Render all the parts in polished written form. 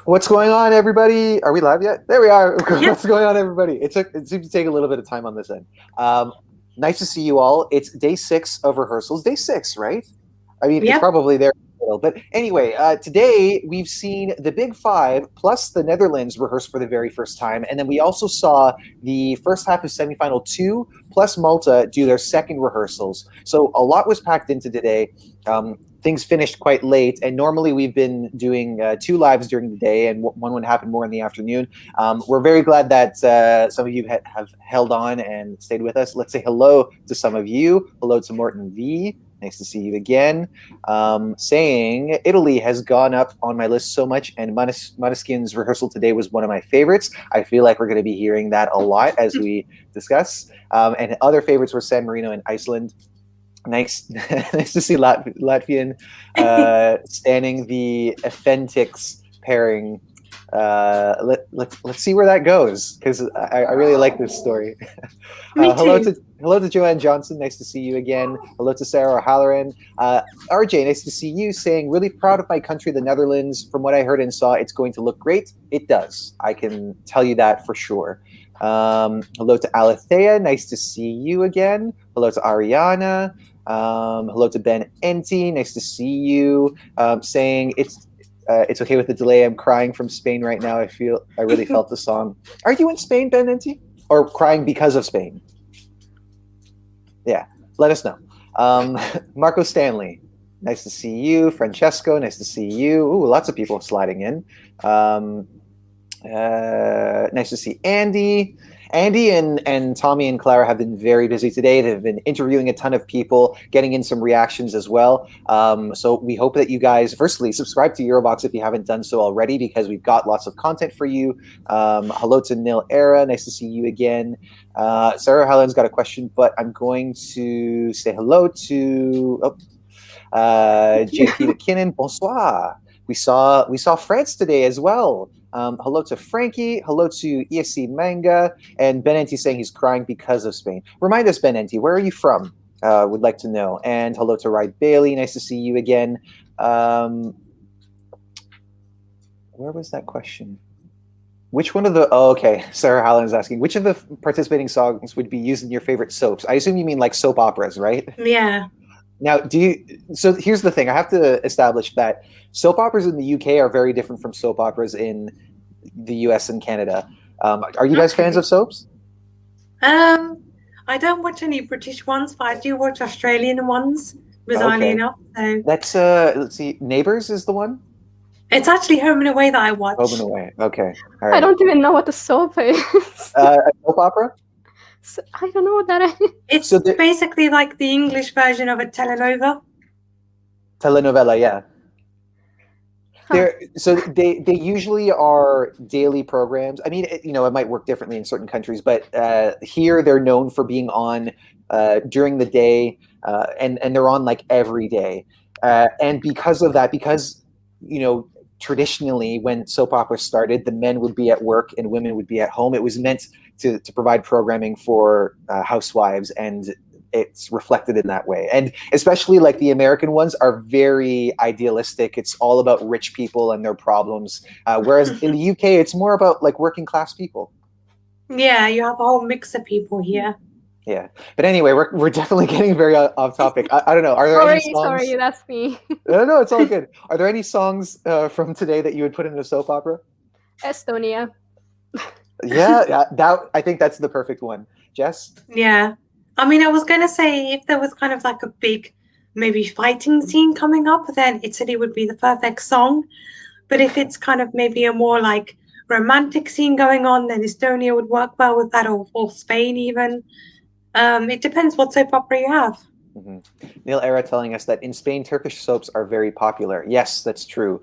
What's going on, everybody? Are we live yet? There we are. Yep. What's going on, everybody? It seemed to take a little bit of time on this end. Nice to see you all. It's day 6 of rehearsals. Day 6, right? I mean, it's Yep. probably there. But anyway, today we've seen the Big Five plus the Netherlands rehearse for the very first time. And then we also saw the first half of semifinal 2 plus Malta do their second rehearsals. So a lot was packed into today. Things finished quite late, and normally we've been doing 2 lives during the day, and one would happen more in the afternoon. We're very glad that some of you have held on and stayed with us. Let's say hello to some of you. Hello to Morton V. Nice to see you again. Saying Italy has gone up on my list so much, and Måneskin's rehearsal today was one of my favorites. I feel like we're going to be hearing that a lot as we discuss. And other favorites were San Marino and Iceland. Nice, nice to see Latvian standing the Authentics pairing. Let's see where that goes, because I really like this story. Hello to Joanne Johnson. Nice to see you again. Hello to Sarah O'Halloran. RJ, nice to see you. Saying really proud of my country, the Netherlands. From what I heard and saw, it's going to look great. It does. I can tell you that for sure. Hello to Alethea. Nice to see you again. Hello to Ariana. Hello to Ben Enti. Nice to see you. Saying it's okay with the delay. I'm crying from Spain right now. I really felt the song. Are you in Spain, Ben Enti? Or crying because of Spain? Yeah, let us know. Marco Stanley. Nice to see you. Francesco, nice to see you. Ooh, lots of people sliding in. Nice to see Andy. Andy and Tommy and Clara have been very busy today. They've been interviewing a ton of people, getting in some reactions as well. So we hope that you guys, firstly, subscribe to Eurovoxx if you haven't done so already, because we've got lots of content for you. Hello to Nil Era. Nice to see you again. Sarah Helen's got a question, but I'm going to say hello to JP McKinnon. Bonsoir. We saw France today as well. Hello to Frankie. Hello to ESC Manga. And Ben Enti saying he's crying because of Spain. Remind us, Ben Enti, where are you from? Would like to know. And hello to Ride Bailey. Nice to see you again. Where was that question? Which one of the... Oh, okay. Sarah Hallen is asking, which of the participating songs would be used in your favorite soaps? I assume you mean like soap operas, right? Yeah. Now, so here's the thing. I have to establish that soap operas in the UK are very different from soap operas in the US and Canada. Are you guys fans of soaps? I don't watch any British ones, but I do watch Australian ones, bizarrely enough. So that's let's see, Neighbours is the one? It's actually Home and Away that I watch. Home and Away. Okay. All right. I don't even know what a soap is. A soap opera? So, I don't know what that is. It's basically like the English version of a telenovela. Telenovela, yeah. So they usually are daily programs. I mean, it might work differently in certain countries, but here they're known for being on during the day, and they're on like every day. And because of that, traditionally when soap operas started, the men would be at work and women would be at home. It was meant to provide programming for housewives, and it's reflected in that way. And especially like the American ones are very idealistic. It's all about rich people and their problems. Whereas in the UK, it's more about like working class people. Yeah, you have a whole mix of people here. Yeah, but anyway, we're definitely getting very off topic. I don't know. Are there any songs? Sorry, that's me. No, it's all good. Are there any songs from today that you would put in a soap opera? Estonia. Yeah, I think that's the perfect one. Jess? Yeah. I mean, I was going to say if there was kind of like a big, maybe fighting scene coming up, then Italy would be the perfect song. But if it's kind of maybe a more like romantic scene going on, then Estonia would work well with that, or Spain even. It depends what soap opera you have. Mm-hmm. Neil Era telling us that in Spain, Turkish soaps are very popular. Yes, that's true.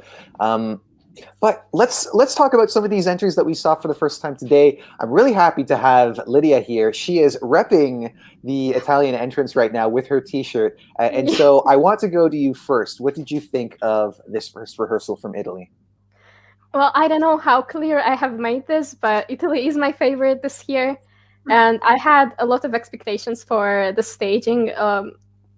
But let's talk about some of these entries that we saw for the first time today. I'm really happy to have Lydia here. She is repping the Italian entrance right now with her T-shirt. And so I want to go to you first. What did you think of this first rehearsal from Italy? Well, I don't know how clear I have made this, but Italy is my favorite this year. And I had a lot of expectations for the staging.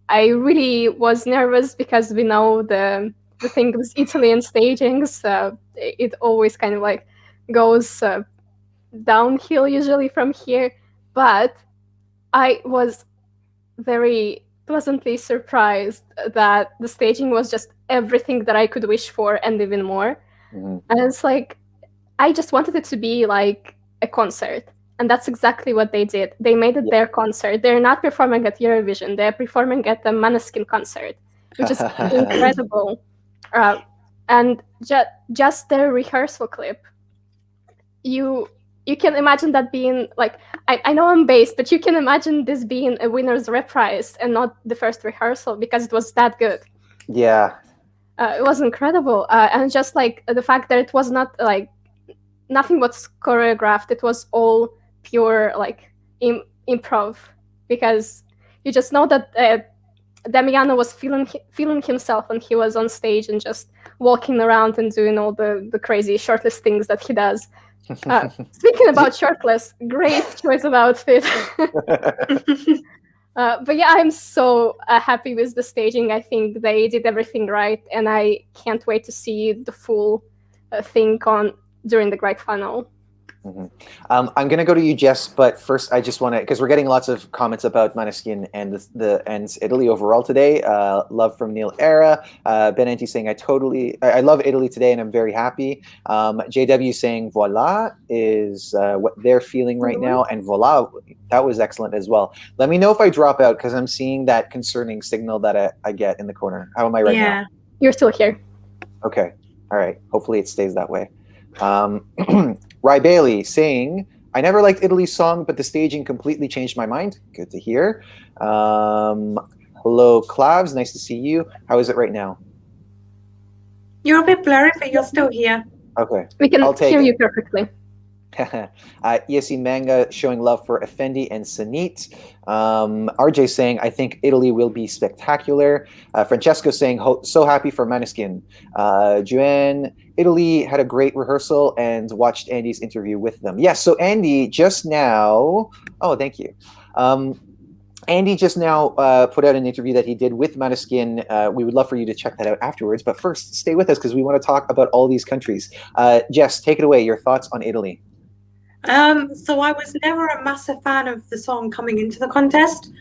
I really was nervous because we know the the thing with Italy and staging, so it always kind of like goes downhill usually from here. But I was very pleasantly surprised that the staging was just everything that I could wish for and even more. And it's like, I just wanted it to be like a concert. And that's exactly what they did. They made it their concert. They're not performing at Eurovision. They're performing at the Måneskin concert, which is incredible. And just their rehearsal clip, you can imagine that being like, I know I'm based, but you can imagine this being a winner's reprise and not the first rehearsal, because it was that good. Yeah. It was incredible. And just like the fact that it was not like, nothing was choreographed. It was all pure like improv, because you just know that Damiano was feeling himself, and he was on stage and just walking around and doing all the crazy shirtless things that he does. Speaking about shirtless, great choice of outfit. But yeah, I'm so happy with the staging. I think they did everything right, and I can't wait to see the full thing on during the grand final. I'm going to go to you, Jess, but first I just want to, because we're getting lots of comments about Måneskin and and Italy overall today. Love from Neil Era. Ben Enti saying, I love Italy today and I'm very happy. JW saying voila is what they're feeling right now, and voila, that was excellent as well. Let me know if I drop out, because I'm seeing that concerning signal that I get in the corner. How am I right now? You're still here. Okay. All right. Hopefully it stays that way. Rye Bailey saying, I never liked Italy's song, but the staging completely changed my mind. Good to hear. Hello, Clavs. Nice to see you. How is it right now? You're a bit blurry, but you're still here. Okay. We can hear you perfectly. Yasin Manga showing love for Effendi and Sanit. RJ saying, I think Italy will be spectacular. Francesco saying, so happy for Måneskin. Joanne, Italy had a great rehearsal and watched Andy's interview with them. Yes, so Andy just now, thank you. Andy just now put out an interview that he did with Måneskin. We would love for you to check that out afterwards. But first, stay with us because we want to talk about all these countries. Jess, take it away. Your thoughts on Italy. So I was never a massive fan of the song coming into the contest,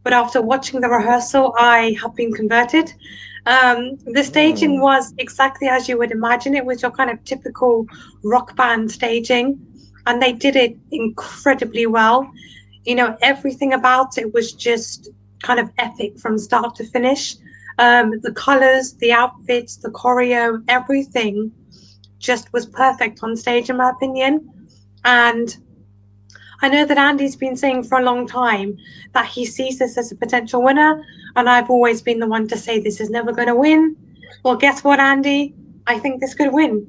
but after watching the rehearsal, I have been converted. The staging was exactly as you would imagine. It was your kind of typical rock band staging, and they did it incredibly well. You know, everything about it was just kind of epic from start to finish. The colors, the outfits, the choreo, everything just was perfect on stage, in my opinion. And I know that Andy's been saying for a long time that he sees this as a potential winner, and I've always been the one to say this is never going to win. Well, guess what, Andy? I think this could win.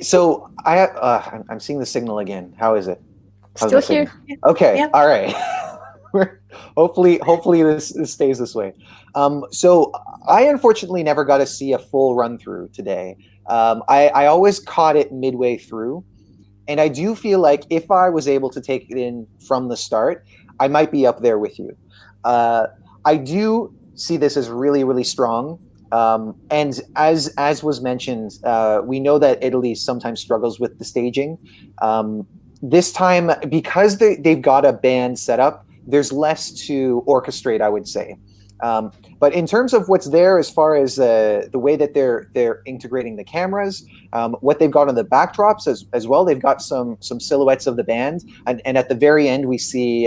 So I'm seeing the signal again. How is it? Still here. Okay. Yep. All right. hopefully this stays this way. So I unfortunately never got to see a full run through today. I always caught it midway through, and I do feel like if I was able to take it in from the start, I might be up there with you. I do see this as really, really strong. And as was mentioned, we know that Italy sometimes struggles with the staging. This time, because they've got a band set up, there's less to orchestrate, I would say. But in terms of what's there, as far as the way that they're integrating the cameras, what they've got on the backdrops as well, they've got some silhouettes of the band, and at the very end we see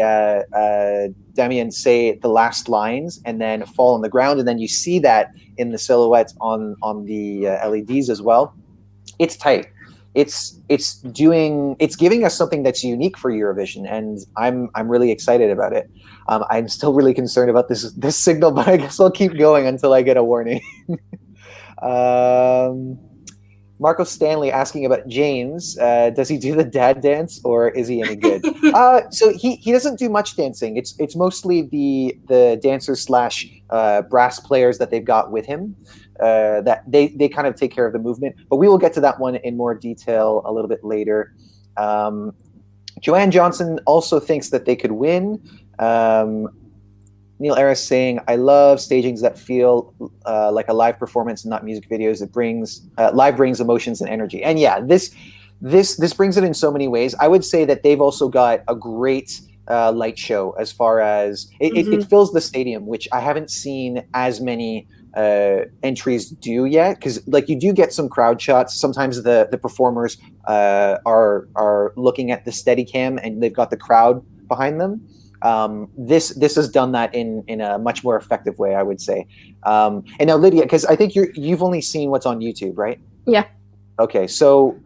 Damien say the last lines and then fall on the ground, and then you see that in the silhouettes on the LEDs as well. It's tight. It's giving us something that's unique for Eurovision, and I'm really excited about it. I'm still really concerned about this signal, but I guess I'll keep going until I get a warning. Marco Stanley asking about James. Does he do the dad dance, or is he any good? So he doesn't do much dancing. It's mostly the dancers / brass players that they've got with him. That they kind of take care of the movement, but we will get to that one in more detail a little bit later. Joanne Johnson also thinks that they could win. Neil Eris saying, "I love stagings that feel like a live performance and not music videos. It brings live brings emotions and energy." And yeah, this brings it in so many ways. I would say that they've also got a great light show as far as it fills the stadium, which I haven't seen as many entries do yet, because like you do get some crowd shots. Sometimes the performers are looking at the Steadicam and they've got the crowd behind them. This has done that in a much more effective way, I would say. And now Lydia, because I think you've only seen what's on YouTube, right? Yeah. Okay, so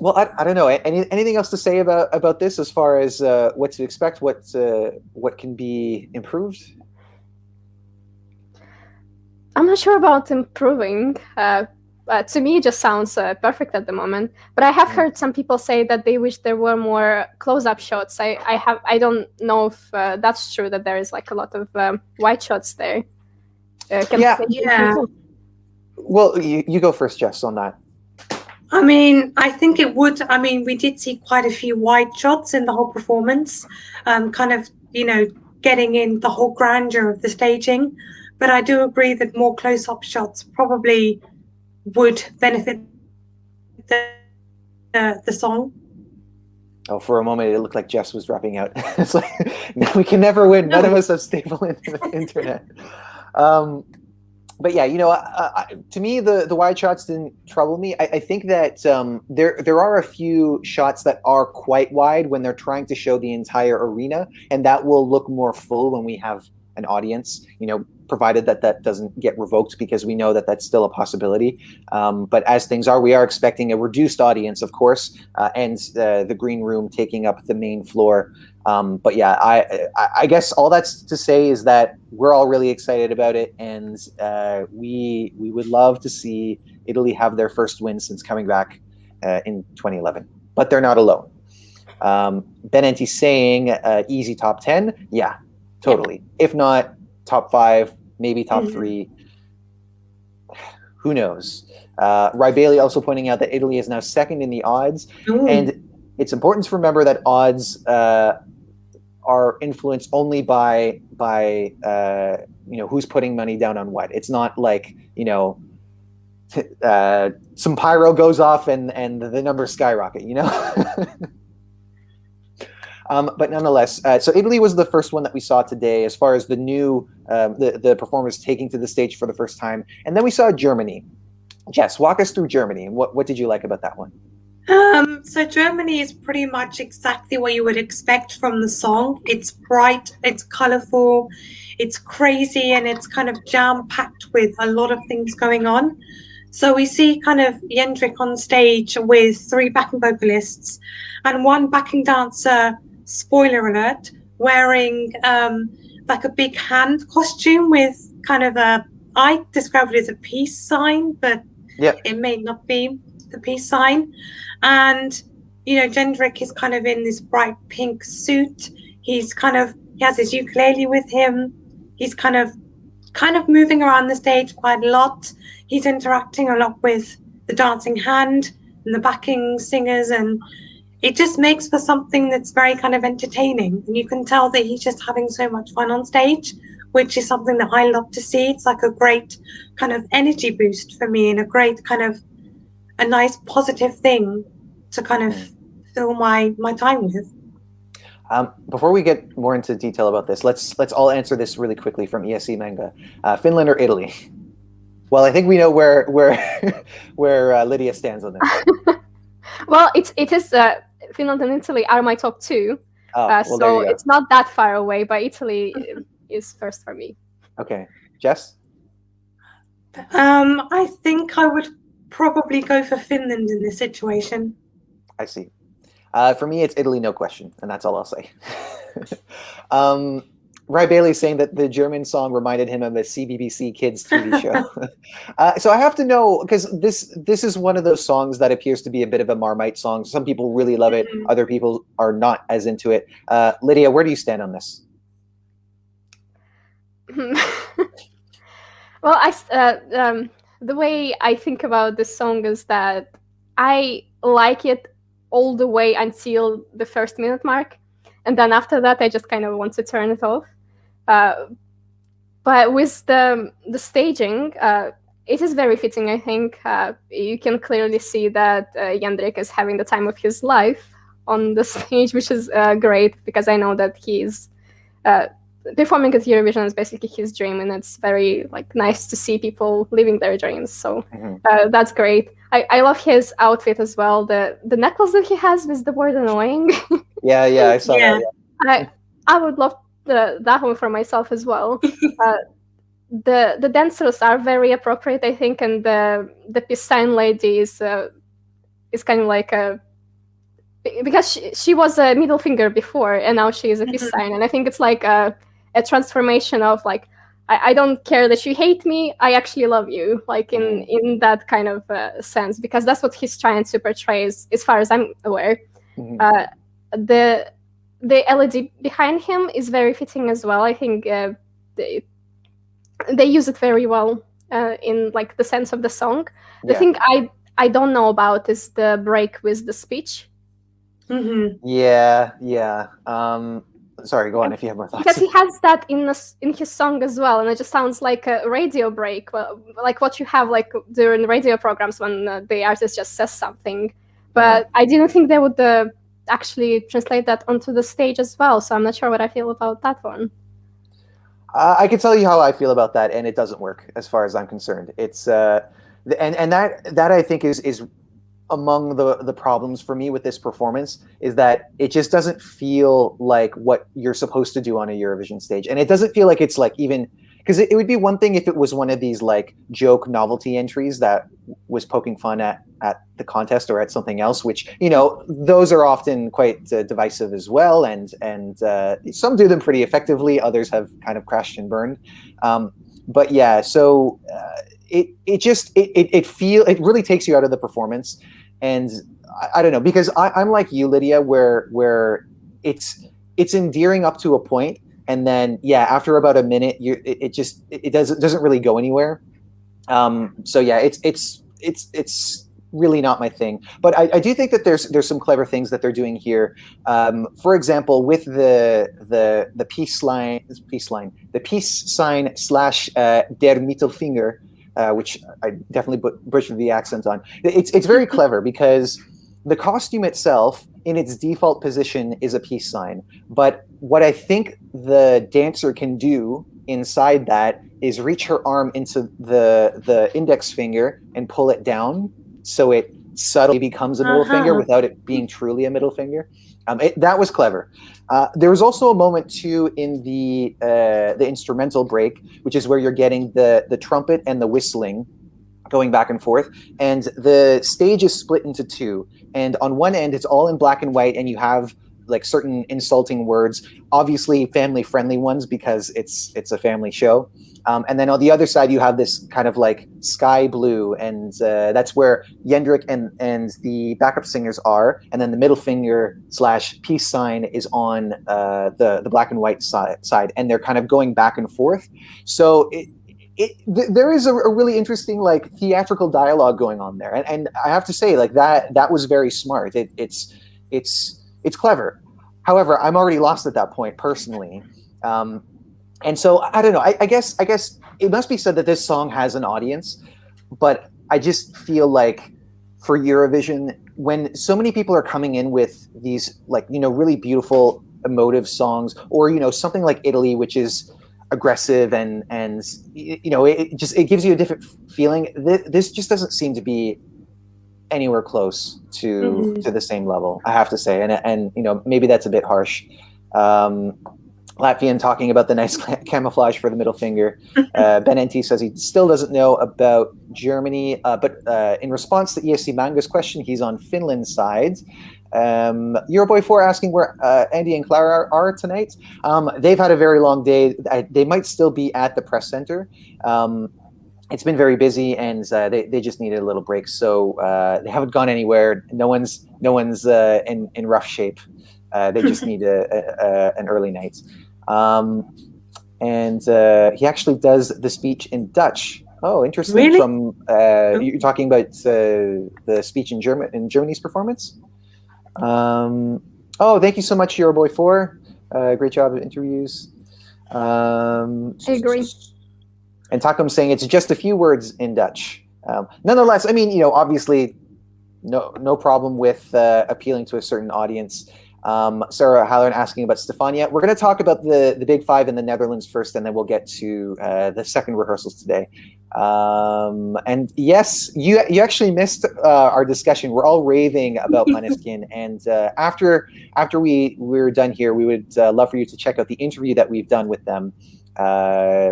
well, I don't know. Anything else to say about this as far as what to expect, what can be improved? I'm not sure about improving. To me, it just sounds perfect at the moment. But I have heard some people say that they wish there were more close-up shots. I don't know if that's true, that there is like a lot of wide shots there. Yeah. Well, you go first, Jess, on that. I mean, I think it would. I mean, we did see quite a few wide shots in the whole performance, kind of, getting in the whole grandeur of the staging. But I do agree that more close-up shots probably would benefit the song. Oh, for a moment, it looked like Jess was dropping out. It's like, no, we can never win. None of us have stable internet. But yeah, to me, the wide shots didn't trouble me. I think that there are a few shots that are quite wide when they're trying to show the entire arena, and that will look more full when we have an audience, provided that doesn't get revoked, because we know that that's still a possibility. But as things are, we are expecting a reduced audience, of course, and the green room taking up the main floor. But yeah, I guess all that's to say is that we're all really excited about it, and we would love to see Italy have their first win since coming back in 2011. But they're not alone. Benenti saying easy top 10. Yeah, totally. If not top 5, maybe top 3. Who knows? Bailey also pointing out that Italy is now second in the odds. And it's important to remember that odds are influenced only by who's putting money down on what. It's not like some pyro goes off and the numbers skyrocket. But nonetheless, so Italy was the first one that we saw today as far as the new the performers taking to the stage for the first time, and then we saw Germany. Jess, walk us through Germany. What did you like about that one? So Germany is pretty much exactly what you would expect from the song. It's bright, it's colorful, it's crazy, and it's kind of jam-packed with a lot of things going on. So we see kind of Jendrik on stage with 3 backing vocalists and 1 backing dancer, spoiler alert, wearing like a big hand costume with kind of I describe it as a peace sign, but it may not be the peace sign. And Jendrik is kind of in this bright pink suit. He has his ukulele with him. He's kind of moving around the stage quite a lot. He's interacting a lot with the dancing hand and the backing singers, and it just makes for something that's very kind of entertaining. And you can tell that he's just having so much fun on stage, which is something that I love to see. It's like a great kind of energy boost for me, and a great kind of a nice positive thing to kind of fill my time with. Before we get more into detail about this, let's all answer this really quickly from ESC Manga. Finland or Italy? Well, I think we know where Lydia stands on this. Well, it is Finland and Italy are my top 2, so it's not that far away. But Italy is first for me. Okay, Jess? I think I would probably go for Finland in this situation. I see. For me, it's Italy, no question, and that's all I'll say. Bailey saying that the German song reminded him of a CBBC Kids TV show. So I have to know, because this is one of those songs that appears to be a bit of a Marmite song. Some people really love it. Other people are not as into it. Lydia, where do you stand on this? Well, the way I think about this song is that I like it all the way until the first minute mark, and then after that I just kind of want to turn it off. But with the staging, it is very fitting. I think you can clearly see that Jendrik is having the time of his life on the stage, which is great, because I know that he's performing at Eurovision is basically his dream, and it's very nice to see people living their dreams. So that's great. I love his outfit as well. The necklace that he has with the word annoying. Yeah, I saw that. Yeah. I would love that one for myself as well. The dancers are very appropriate, I think, and the peace sign lady is kind of like a, because she was a middle finger before, and now she is a peace sign, and I think it's like a transformation of I don't care that you hate me, I actually love you, in that kind of sense, because that's what he's trying to portray, as far as I'm aware. The LED behind him is very fitting as well. I think they use it very well in the sense of the song. The thing I don't know about is the break with the speech. Yeah. Sorry, go on if you have more thoughts. Because he has that in his song as well, and it just sounds like a radio break, like what you have during radio programs when the artist just says something. But I didn't think they would actually translate that onto the stage as well, so I'm not sure what I feel about that one. I can tell you how I feel about that, and it doesn't work as far as I'm concerned. It's and that I think is among the problems for me with this performance, is that it just doesn't feel like what you're supposed to do on a Eurovision stage, and it doesn't feel like it's even, because it would be one thing if it was one of these joke novelty entries that was poking fun at the contest or at something else, which those are often quite divisive as well, and some do them pretty effectively, others have kind of crashed and burned. But yeah, so it really takes you out of the performance, and I don't know, because I'm like you, Lydia, where it's endearing up to a point, and then after about a minute, it doesn't really go anywhere. So yeah, it's really not my thing. But I do think that there's some clever things that they're doing here. For example, with the peace sign / der Mittelfinger, which I definitely butchered the accent on. It's very clever, because the costume itself, in its default position, is a peace sign. But what I think the dancer can do inside that is reach her arm into the index finger and pull it down, so it subtly becomes a middle finger without it being truly a middle finger. That was clever. There was also a moment too in the instrumental break, which is where you're getting the trumpet and the whistling going back and forth, and the stage is split into two. And on one end, it's all in black and white, and you have certain insulting words, obviously family-friendly ones because it's a family show. And then on the other side, you have this kind of sky blue, and that's where Jendrik and the backup singers are. And then the middle finger / peace sign is on the black and white side, and they're kind of going back and forth. So there is a really interesting theatrical dialogue going on there, and I have to say that was very smart. It's clever. However, I'm already lost at that point personally. And so I don't know. I guess it must be said that this song has an audience, but I just feel like for Eurovision, when so many people are coming in with these really beautiful emotive songs, or something like Italy, which is aggressive and it gives you a different feeling. This just doesn't seem to be anywhere close to the same level, I have to say, and maybe that's a bit harsh. Latvian talking about the nice camouflage for the middle finger. Ben NT says he still doesn't know about Germany, but in response to ESC Manga's question, he's on Finland's side. Euroboy4 asking where Andy and Clara are tonight. They've had a very long day. They might still be at the press center. It's been very busy, and they just needed a little break, so they haven't gone anywhere. No one's in rough shape. They just need an early night. And he actually does the speech in Dutch. Oh, interesting. Really? From you're talking about the speech in Germany's performance. Oh, thank you so much, Euroboy4. Great job of interviews. I agree. And Takum saying it's just a few words in Dutch. Nonetheless, I mean, obviously, no problem with appealing to a certain audience. Sarah Halloran asking about Stefania. We're going to talk about the Big Five in the Netherlands first, and then we'll get to the second rehearsals today. And yes, you actually missed our discussion. We're all raving about Måneskin, and after we're done here, we would love for you to check out the interview that we've done with them,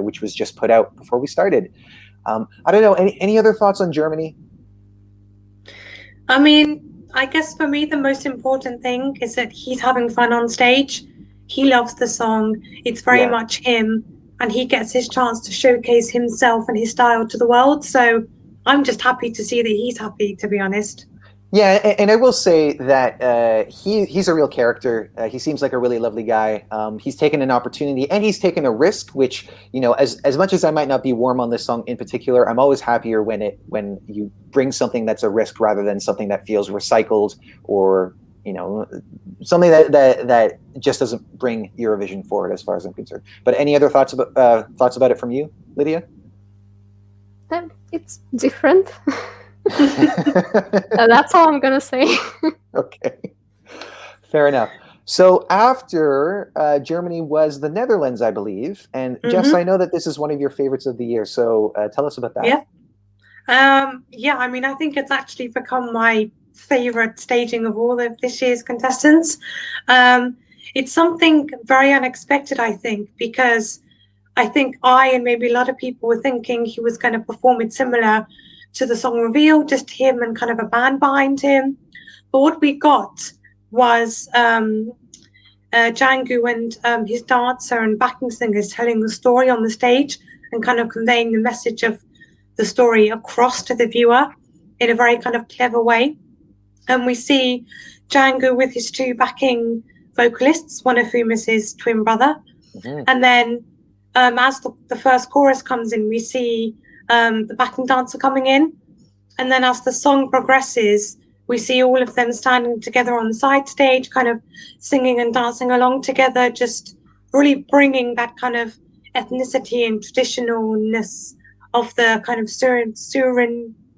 which was just put out before we started. I don't know. Any other thoughts on Germany? I mean, I guess for me, the most important thing is that he's having fun on stage. He loves the song. It's very much him, and he gets his chance to showcase himself and his style to the world. So I'm just happy to see that he's happy, to be honest. Yeah, and I will say that he's a real character. He seems like a really lovely guy. He's taken an opportunity and he's taken a risk, which, as much as I might not be warm on this song in particular, I'm always happier when you bring something that's a risk rather than something that feels recycled or, something that just doesn't bring Eurovision forward as far as I'm concerned. But any other thoughts about it from you, Lydia? It's different. That's all I'm gonna say. Okay, fair enough. So after Germany was the Netherlands, I believe, and Jess, I know that this is one of your favorites of the year. So tell us about that. Yeah. I mean, I think it's actually become my favorite staging of all of this year's contestants. It's something very unexpected, I think, because I think I and maybe a lot of people were thinking he was going to perform it similar to the song Reveal, just him and kind of a band behind him. But what we got was Django and his dancer and backing singers telling the story on the stage and kind of conveying the message of the story across to the viewer in a very kind of clever way. And we see Django with his two backing vocalists, one of whom is his twin brother. And then as the first chorus comes in, we see the backing dancer coming in. And then as the song progresses, we see all of them standing together on the side stage, kind of singing and dancing along together, just really bringing that kind of ethnicity and traditionalness of the kind of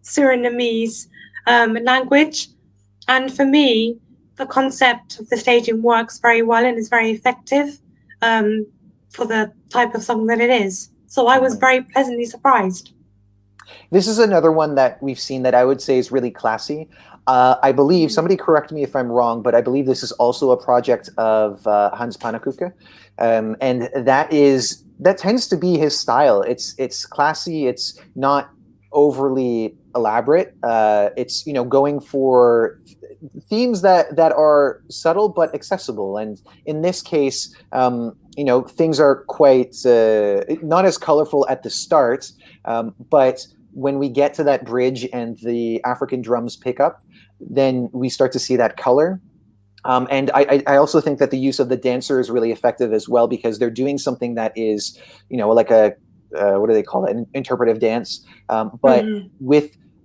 Surinamese language. And for me, the concept of the staging works very well and is very effective for the type of song that it is. So I was very pleasantly surprised. This is another one that we've seen that I would say is really classy. I believe, somebody correct me if I'm wrong, but I believe this is also a project of Hans Pannekuke. And that tends to be his style. It's classy. It's not overly elaborate. It's, going for themes that are subtle but accessible. And in this case, things are quite not as colorful at the start, but when we get to that bridge and the African drums pick up, then we start to see that color. And I also think that the use of the dancer is really effective as well, because they're doing something that is, like a, what do they call it? An interpretive dance. But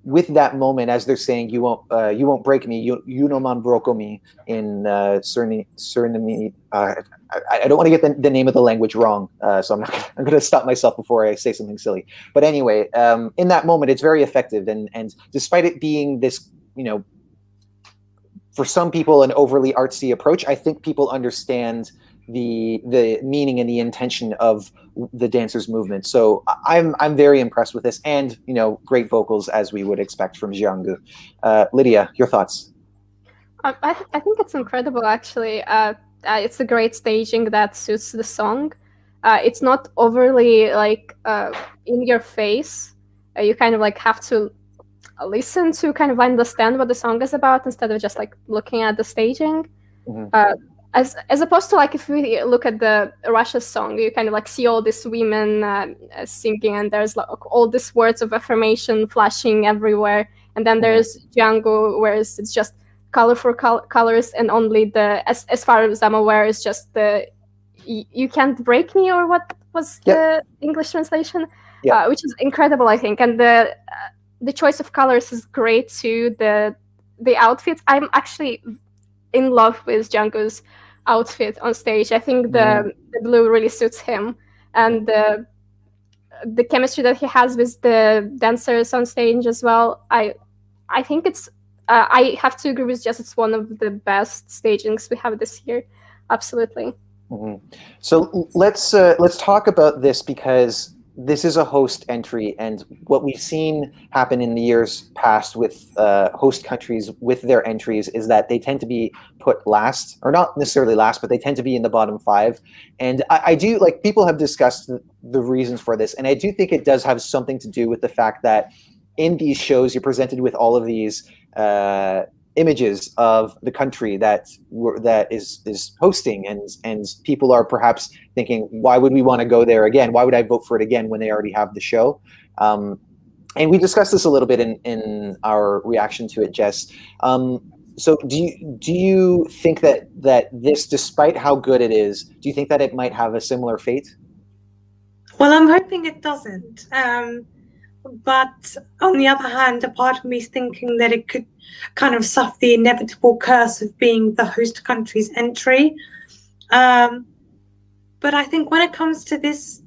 with that moment, as they're saying, you won't break me, you no man broko me in Suriname. I don't want to get the name of the language wrong, so I'm going to stop myself before I say something silly. But anyway, in that moment, it's very effective, and despite it being this, for some people an overly artsy approach, I think people understand the meaning and the intention of the dancer's movement. So I'm very impressed with this, and great vocals as we would expect from Django. Lydia, your thoughts? I think it's incredible, actually. It's a great staging that suits the song. It's not overly in your face. You kind of have to listen to kind of understand what the song is about instead of just looking at the staging. As opposed to if we look at the Russia's song, you kind of see all these women singing, and there's all these words of affirmation flashing everywhere, and then there's Django, where it's just colorful colors, and only as far as I'm aware, is just the "you can't break me," or what was the English translation, which is incredible, I think. And the choice of colors is great too. The outfits, I'm actually in love with Django's outfit on stage. I think the blue really suits him, and the chemistry that he has with the dancers on stage as well. I think it's. I have to agree with Jess. It's one of the best stagings we have this year. Absolutely. Mm-hmm. So let's talk about this, because this is a host entry, and what we've seen happen in the years past with host countries with their entries is that they tend to be put last, or not necessarily last, but they tend to be in the bottom 5. And I do, like, people have discussed the reasons for this, and I do think it does have something to do with the fact that in these shows you're presented with all of these images of the country that is hosting, and people are perhaps thinking, why would we want to go there again? Why would I vote for it again when they already have the show? And we discussed this a little bit in our reaction to it, Jess. So do you think that this, despite how good it is, do you think that it might have a similar fate? Well, I'm hoping it doesn't. But on the other hand, a part of me is thinking that it could kind of suffer the inevitable curse of being the host country's entry. But I think when it comes to this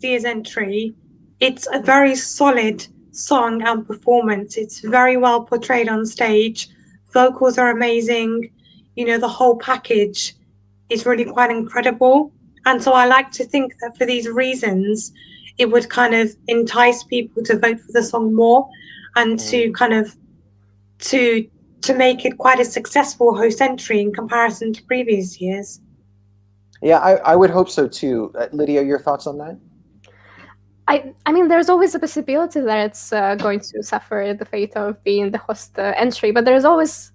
year's entry, it's a very solid song and performance. It's very well portrayed on stage. Vocals are amazing. You know, the whole package is really quite incredible. And so I like to think that for these reasons, it would kind of entice people to vote for the song more, and to kind of to make it quite a successful host entry in comparison to previous years. Yeah, I would hope so too. Lydia, your thoughts on that? I mean, there's always a possibility that it's going to suffer the fate of being the host entry, but there's always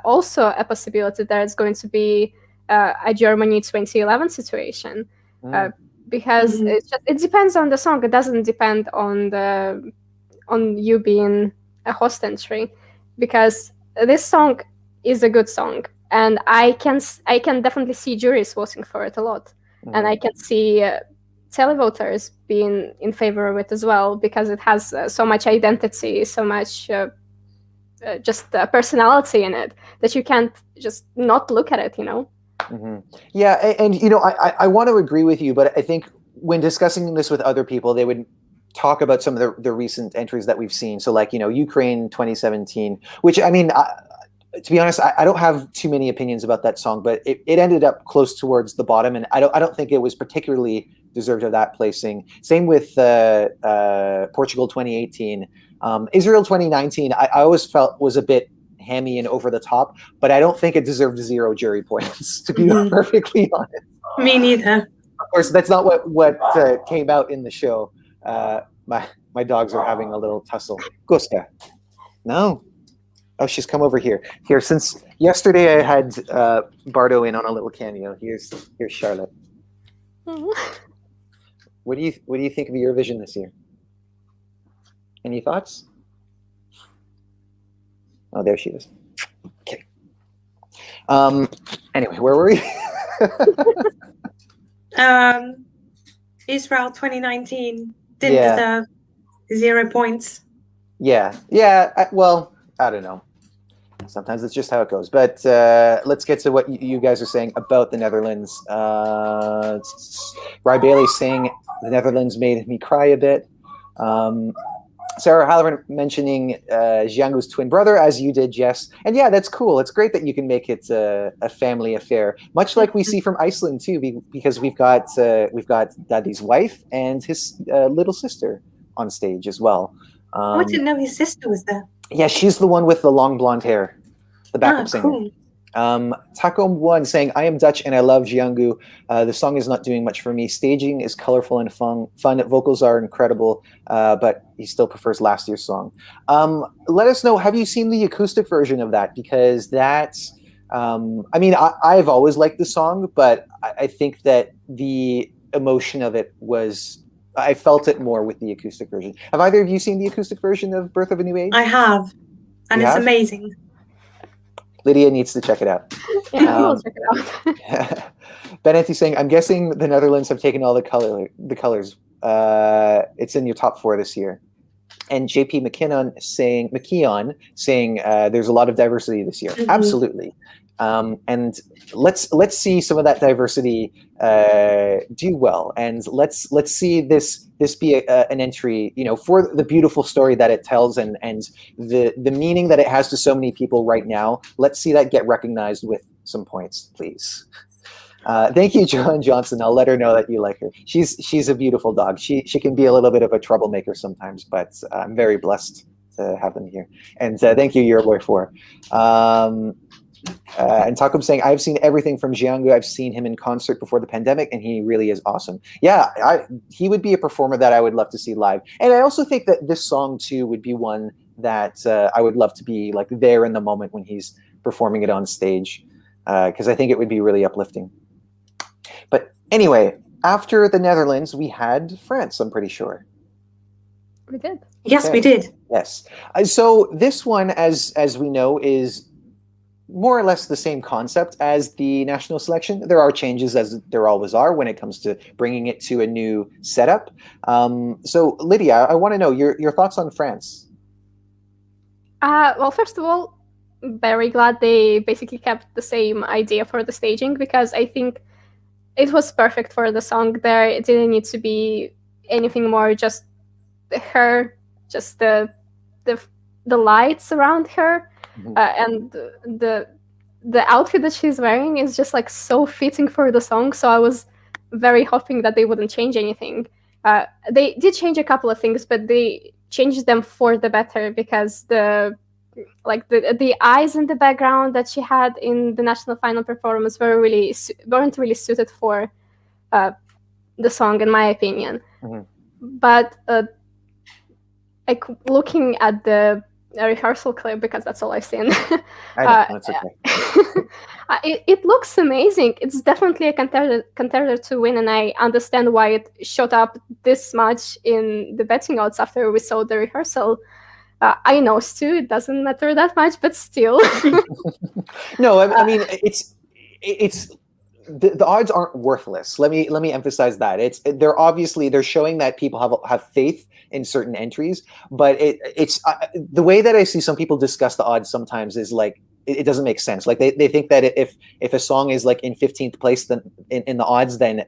also a possibility that it's going to be a Germany 2011 situation. Because it depends on the song. It doesn't depend on you being a host entry, because this song is a good song, and I can definitely see juries voting for it a lot, and I can see televoters being in favor of it as well, because it has so much identity, so much just personality in it that you can't just not look at it, you know. Yeah, and you know, I want to agree with you, but I think when discussing this with other people, they would talk about some of the recent entries that we've seen. So, like, you know, Ukraine 2017, which, I mean, to be honest, I don't have too many opinions about that song, but it ended up close towards the bottom, and I don't think it was particularly deserved of that placing. Same with Portugal 2018, Israel 2019. I always felt was a bit hammy and over the top, but I don't think it deserved 0 jury points, to be perfectly honest. Me neither. Of course, that's not what came out in the show. My dogs are having a little tussle. Gusta. No. Oh, she's come over here. Here, since yesterday I had Bardo in on a little cameo. Here's Charlotte. What do you think of Eurovision this year? Any thoughts? Oh, there she is. Okay. Anyway, where were we? Israel 2019 didn't deserve 0 points. Yeah. Well, I don't know. Sometimes it's just how it goes. But let's get to what you guys are saying about the Netherlands. Rye Bailey saying the Netherlands made me cry a bit. Sarah Halloran mentioning Jiangu's twin brother, as you did, Jess. And yeah, that's cool. It's great that you can make it a family affair, much like we see from Iceland too, because we've got Daddy's wife and his little sister on stage as well. I didn't know his sister was there. Yeah, she's the one with the long blonde hair, the backup singer. Cool. Takom One saying, I am Dutch and I love Jiangu. The song is not doing much for me. Staging is colorful and fun. Vocals are incredible, but he still prefers last year's song. Let us know, have you seen the acoustic version of that? Because that's, I mean, I've always liked the song, but I think that the emotion of it I felt it more with the acoustic version. Have either of you seen the acoustic version of Birth of a New Age? I have, and it's amazing. Lydia needs to check it out. Yeah, we'll check it out. Benetti saying, I'm guessing the Netherlands have taken all the colors. It's in your top 4 this year. and JP McKeon saying there's a lot of diversity this year. Mhm. Absolutely. And let's see some of that diversity do well, and let's see this be an entry, for the beautiful story that it tells, and the meaning that it has to so many people right now. Let's see that get recognized with some points, please. Thank you, Joan Johnson. I'll let her know that you like her. She's a beautiful dog. She can be a little bit of a troublemaker sometimes, but I'm very blessed to have them here. And thank you, Euroboy4. And Takum saying, I've seen everything from Jiangu. I've seen him in concert before the pandemic, and he really is awesome. Yeah, he would be a performer that I would love to see live. And I also think that this song, too, would be one that I would love to be like there in the moment when he's performing it on stage, because I think it would be really uplifting. But anyway, after the Netherlands, we had France, I'm pretty sure. We did. Yes, Okay. we did. Yes. So this one, as we know, is more or less the same concept as the national selection. There are changes, as there always are, when it comes to bringing it to a new setup. So Lydia, I want to know your thoughts on France. Well, first of all, very glad they basically kept the same idea for the staging, because I think it was perfect for the song there. It didn't need to be anything more, just her, just the lights around her, and the outfit that she's wearing is just like so fitting for the song. So I was very hoping that they wouldn't change anything. They did change a couple of things, but they changed them for the better, because the eyes in the background that she had in the national final performance weren't really suited for the song, in my opinion. But like looking at the rehearsal clip, because that's all I've seen, I know, that's okay. it looks amazing. It's definitely a contender to win, and I understand why it shot up this much in the betting odds after we saw the rehearsal. I know, Stu, it doesn't matter that much, but still. No, I mean, it's the odds aren't worthless. Let me emphasize that. They're showing that people have faith in certain entries, but it's the way that I see some people discuss the odds sometimes is like it doesn't make sense. Like they think that if a song is like in 15th place then in the odds, then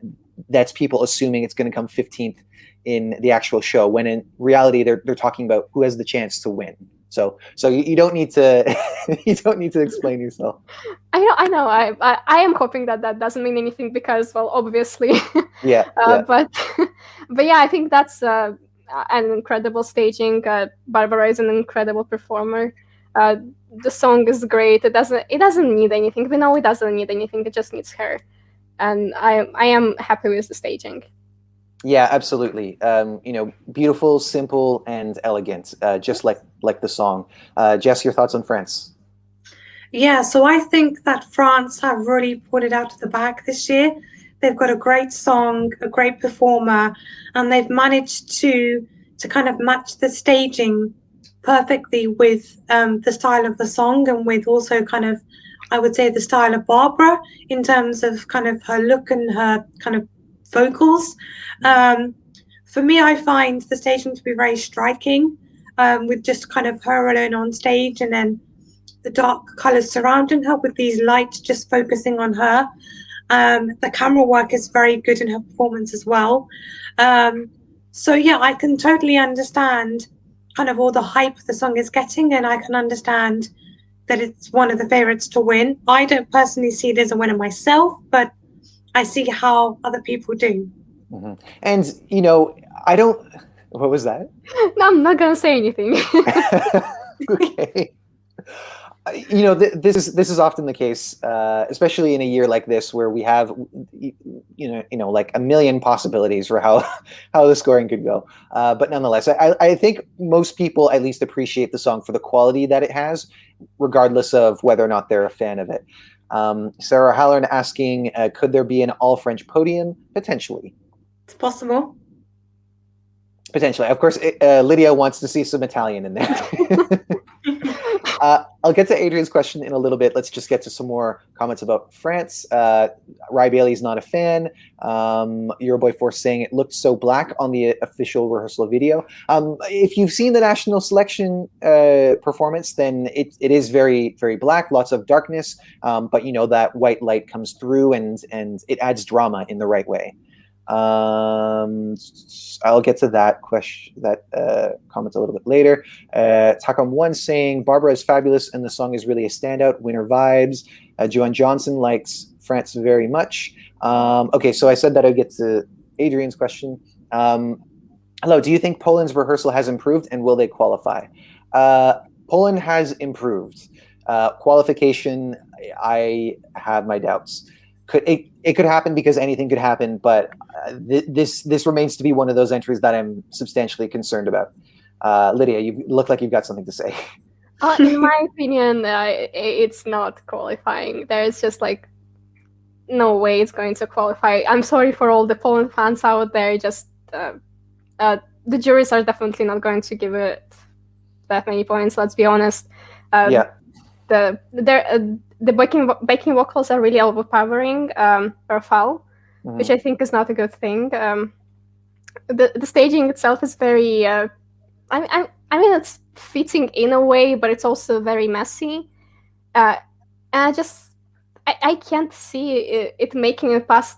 that's people assuming it's going to come 15th in the actual show, when in reality they're talking about who has the chance to win. So you don't need to explain yourself. I know. I am hoping that doesn't mean anything, because, well, obviously. Yeah. But yeah, I think that's an incredible staging. Barbara is an incredible performer. The song is great. It doesn't need anything. We know it doesn't need anything. It just needs her, and I am happy with the staging. Yeah, absolutely. Beautiful, simple, and elegant, just like the song. Jess, your thoughts on France? Yeah, so I think that France have really put it out of the bag this year. They've got a great song, a great performer, and they've managed to kind of match the staging perfectly with the style of the song, and with also kind of, I would say, the style of Barbara in terms of kind of her look and her kind of vocals. For me, I find the staging to be very striking, with just kind of her alone on stage, and then the dark colors surrounding her with these lights just focusing on her. The camera work is very good in her performance as well. So yeah, I can totally understand kind of all the hype the song is getting, and I can understand that it's one of the favorites to win. I don't personally see it as a winner myself, but I see how other people do. Mm-hmm. And I don't. What was that? No, I'm not gonna say anything. Okay. This is often the case, especially in a year like this, where we have like a million possibilities for how the scoring could go. But nonetheless, I think most people at least appreciate the song for the quality that it has, regardless of whether or not they're a fan of it. Sarah Halloran asking, could there be an all-French podium? Potentially. It's possible. Potentially. Of course, Lydia wants to see some Italian in there. I'll get to Adrian's question in a little bit. Let's just get to some more comments about France. Rye Bailey's not a fan. Euroboy Force saying it looked so black on the official rehearsal video. If you've seen the national selection performance, then it is very, very black, lots of darkness. But that white light comes through and it adds drama in the right way. I'll get to that comment a little bit later. Takam1 saying Barbara is fabulous and the song is really a standout. Winter vibes. Joanne Johnson likes France very much. Okay, so I said that I'd get to Adrian's question. Hello, do you think Poland's rehearsal has improved and will they qualify? Poland has improved. Qualification, I have my doubts. It could happen because anything could happen, but this remains to be one of those entries that I'm substantially concerned about. Lydia, you look like you've got something to say. In my opinion, it's not qualifying. There's just no way it's going to qualify. I'm sorry for all the Poland fans out there. Just the juries are definitely not going to give it that many points. Let's be honest. Yeah. The backing vocals are really overpowering per foul, which I think is not a good thing. The staging itself is very, I mean, it's fitting in a way, but it's also very messy. And I can't see it making it past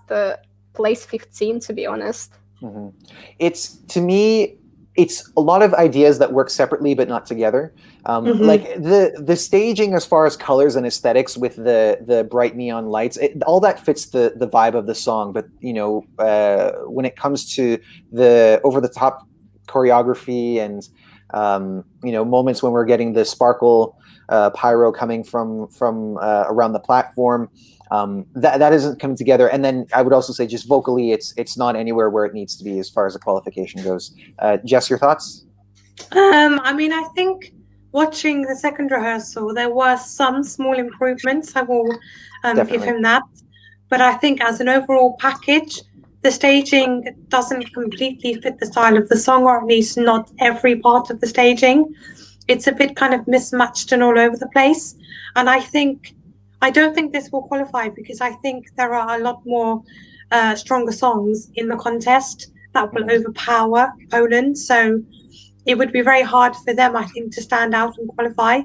place 15, to be honest. To me, it's a lot of ideas that work separately but not together. Like the staging as far as colors and aesthetics with the bright neon lights, all that fits the vibe of the song. But when it comes to the over the top choreography and moments when we're getting the sparkle pyro coming from around the platform, that isn't coming together. And then I would also say just vocally, it's not anywhere where it needs to be as far as the qualification goes. Jess, your thoughts? I mean, I think watching the second rehearsal, there were some small improvements. I will give him that. But I think as an overall package, the staging doesn't completely fit the style of the song, or at least not every part of the staging. It's a bit kind of mismatched and all over the place. And I don't think this will qualify because I think there are a lot more stronger songs in the contest that will overpower Poland. So it would be very hard for them, I think, to stand out and qualify.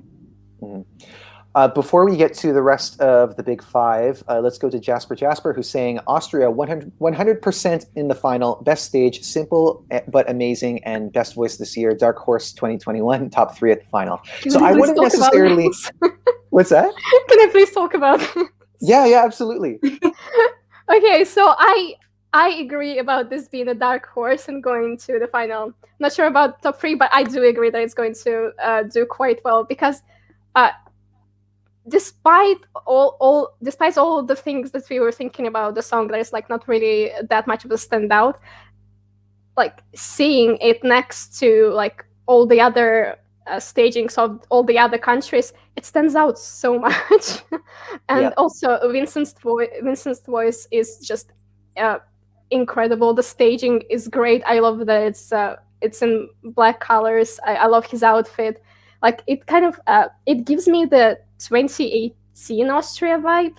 Before we get to the rest of the big five, let's go to Jasper, who's saying Austria 100% in the final. Best stage, simple but amazing, and best voice this year. Dark Horse 2021, top 3 at the final. So I wouldn't necessarily... What's that? Can I please talk about this? Yeah, absolutely. Okay, so I agree about this being a dark horse and going to the final. Not sure about top 3, but I do agree that it's going to do quite well because despite all the things that we were thinking about the song, there's not really that much of a standout. Seeing it next to all the other stagings of all the other countries, it stands out so much. And also Vincent's voice is just incredible. The staging is great. I love that it's in black colors. I love his outfit. It kind of it gives me the 2018 Austria vibe.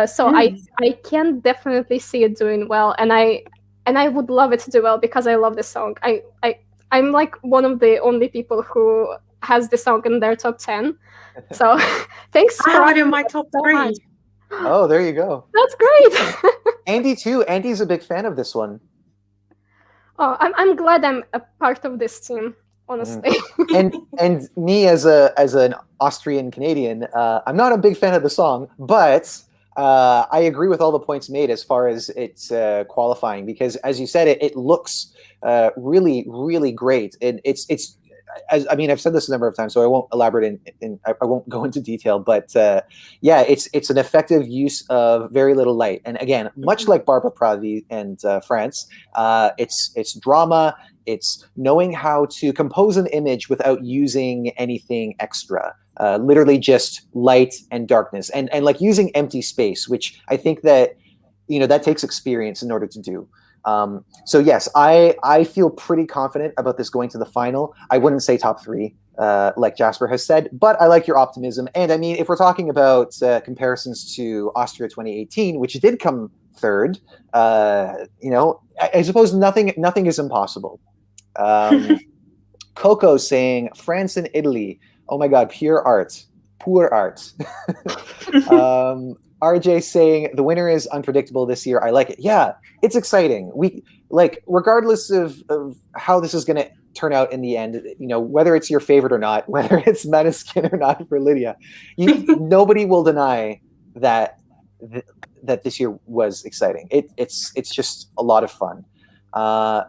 So I can definitely see it doing well, and I would love it to do well because I love this song. I'm one of the only people who has this song in their top 10. So thanks. I have it in my top 3. Oh, there you go. That's great. Andy too. Andy's a big fan of this one. Oh, I'm glad I'm a part of this team, honestly. And me as an Austrian Canadian, I'm not a big fan of the song, but I agree with all the points made as far as it's qualifying because, as you said, it looks really, really great. It's I've said this a number of times, so I won't elaborate I won't go into detail, but it's an effective use of very little light. And again, much like Barbara Pravi and France, it's drama. It's knowing how to compose an image without using anything extra. Literally just light and darkness, and using empty space, which I think that that takes experience in order to do. So yes, I feel pretty confident about this going to the final. I wouldn't say top 3. like Jasper has said, but I like your optimism. And I mean, if we're talking about comparisons to Austria 2018, which did come third, I suppose nothing is impossible. Coco saying France and Italy. Oh my God, pure art. RJ saying the winner is unpredictable this year. I like it. Yeah, it's exciting. We like, regardless of how this is going to turn out in the end, whether it's your favorite or not, whether it's Maneskin or not for Lydia, nobody will deny that this year was exciting. It's just a lot of fun.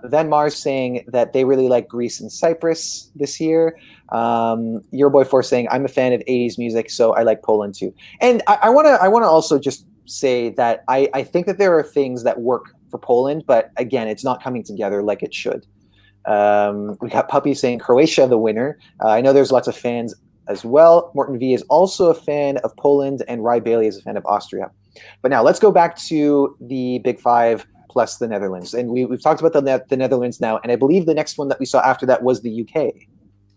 Then Mars saying that they really like Greece and Cyprus this year. Your boy 4 saying I'm a fan of 80s music, so I like Poland too. And I want to also just say that I think that there are things that work for Poland, but again, it's not coming together like it should. We got Puppy saying Croatia the winner. I know there's lots of fans as well. Morton V is also a fan of Poland, and Rye Bailey is a fan of Austria. But now let's go back to the Big Five plus the Netherlands. And we've talked about the Netherlands now, and I believe the next one that we saw after that was the UK.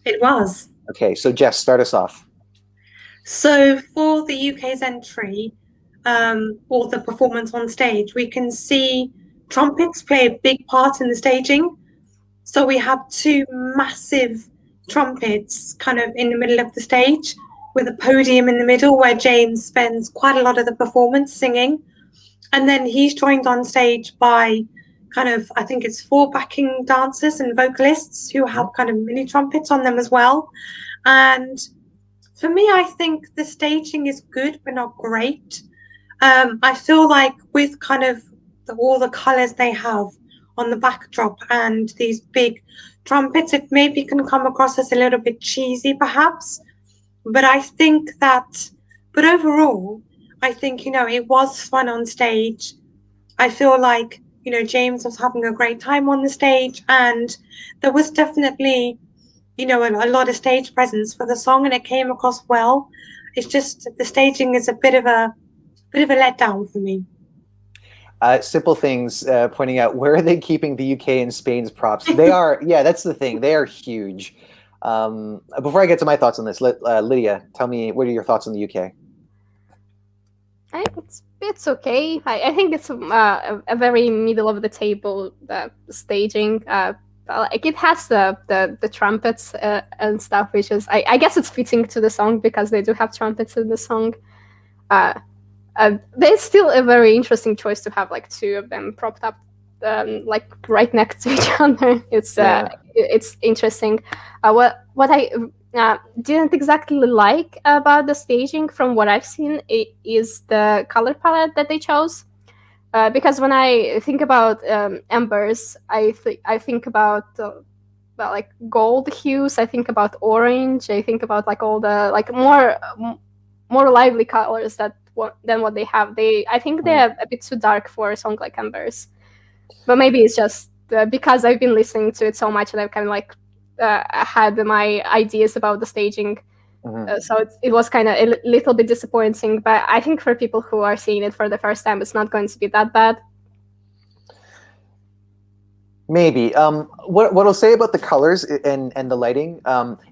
It was. Okay, so Jess, start us off. So for the UK's entry, or the performance on stage, we can see trumpets play a big part in the staging. So we have 2 massive trumpets kind of in the middle of the stage with a podium in the middle where James spends quite a lot of the performance singing. And then he's joined on stage by kind of, I think it's 4 backing dancers and vocalists who have kind of mini trumpets on them as well. And for me, I think the staging is good, but not great. I feel like with kind of all the colours they have on the backdrop and these big trumpets, it maybe can come across as a little bit cheesy, perhaps. But I think but overall, I think, it was fun on stage. I feel like, James was having a great time on the stage, and there was definitely, a lot of stage presence for the song, and it came across well. It's just the staging is a bit of a letdown for me. Simple Things pointing out, where are they keeping the UK and Spain's props? They are, yeah, that's the thing. They are huge. Before I get to my thoughts on this, Lydia, tell me, what are your thoughts on the UK? It's okay. I think it's a very middle of the table staging. Like it has the trumpets and stuff, which is I guess it's fitting to the song because they do have trumpets in the song. There's still a very interesting choice to have like 2 of them propped up like right next to each other. It's interesting. What I didn't exactly like about the staging from what I've seen is the color palette that they chose. Because when I think about embers, I think about like gold hues. I think about orange. I think about like all the like more lively colors than what they have. I think they're a bit too dark for a song like Embers. But maybe it's just because I've been listening to it so much and I've kind of like had my ideas about the staging. So it was kind of a little bit disappointing. But I think for people who are seeing it for the first time, it's not going to be that bad. Maybe. What I'll say about the colors and the lighting,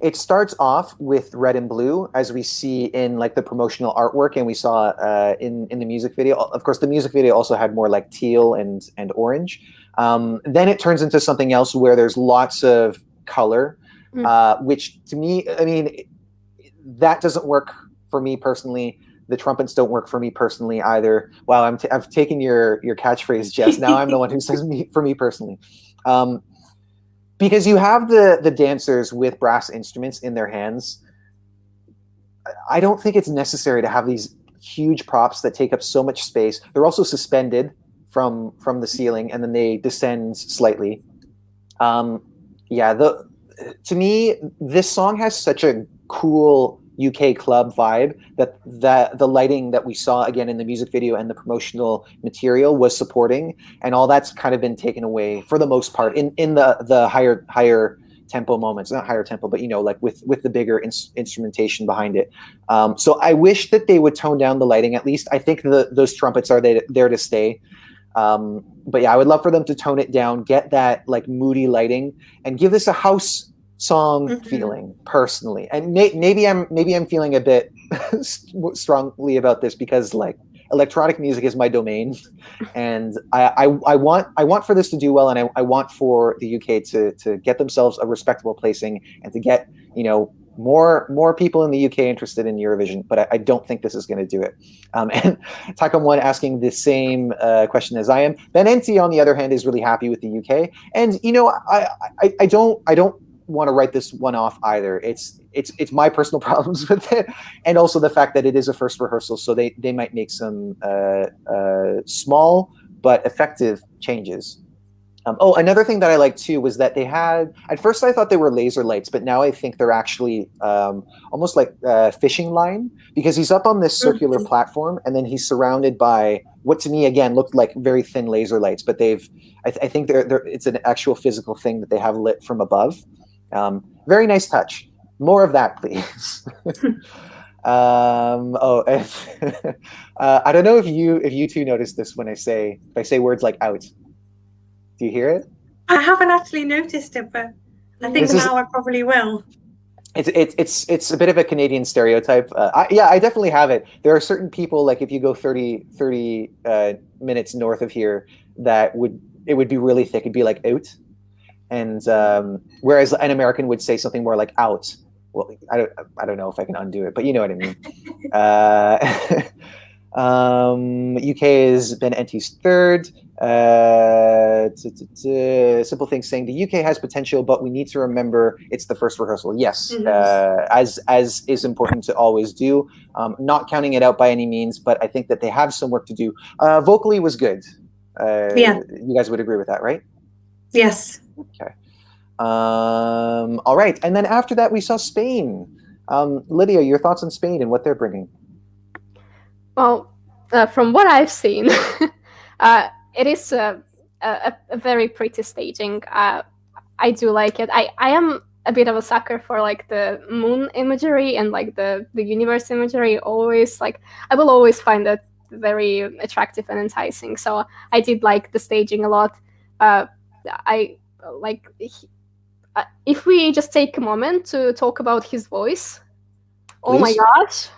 it starts off with red and blue, as we see in like the promotional artwork, and we saw in the music video. Of course, the music video also had more like teal and orange. Then it turns into something else where there's lots of color, which to me, I mean, that doesn't work for me personally. The trumpets don't work for me personally either. Wow, I've taken your catchphrase, Jess. Now I'm the one who says for me personally. Because you have the dancers with brass instruments in their hands. I don't think it's necessary to have these huge props that take up so much space. They're also suspended from the ceiling, and then they descend slightly. To me, this song has such a cool UK club vibe that the lighting that we saw again in the music video and the promotional material was supporting, and all that's kind of been taken away for the most part in the higher tempo moments. Not higher tempo, but like with the bigger instrumentation behind it. So I wish that they would tone down the lighting at least. I think those trumpets are there to stay. But yeah, I would love for them to tone it down, get that like moody lighting, and give this a house song feeling personally, and maybe I'm feeling a bit strongly about this because like electronic music is my domain, and I want for this to do well, and I want for the UK to get themselves a respectable placing and to get more people in the UK interested in Eurovision, but I don't think this is going to do it. And Takam One asking the same question as I am. Ben Enti, on the other hand, is really happy with the UK, and I don't want to write this one off either. It's my personal problems with it, and also the fact that it is a first rehearsal, so they might make some small but effective changes. Another thing that I liked too was that they had, at first I thought they were laser lights, but now I think they're actually almost like fishing line, because he's up on this circular platform and then he's surrounded by what to me again looked like very thin laser lights, but I think it's an actual physical thing that they have lit from above. Very nice touch. More of that, please. I don't know if you two noticed this when if I say words like out. Do you hear it? I haven't actually noticed it, but I think now I probably will. It's a bit of a Canadian stereotype. I definitely have it. There are certain people, like if you go 30 minutes north of here, it would be really thick. It'd be like out, and whereas an American would say something more like out. Well, I don't know if I can undo it, but you know what I mean. UK has been Enti's third. Simple Things saying the UK has potential, but we need to remember it's the first rehearsal. Yes, as is important to always do. Not counting it out by any means, but I think that they have some work to do. Vocally was good. You guys would agree with that, right? Yes. Okay. All right, and then after that we saw Spain. Lydia, your thoughts on Spain and what they're bringing? Well, from what I've seen, it is a very pretty staging. I do like it. I am a bit of a sucker for like the moon imagery and like the universe imagery. Always like I will always find that very attractive and enticing. So I did like the staging a lot. I like if we just take a moment to talk about his voice. Oh my gosh.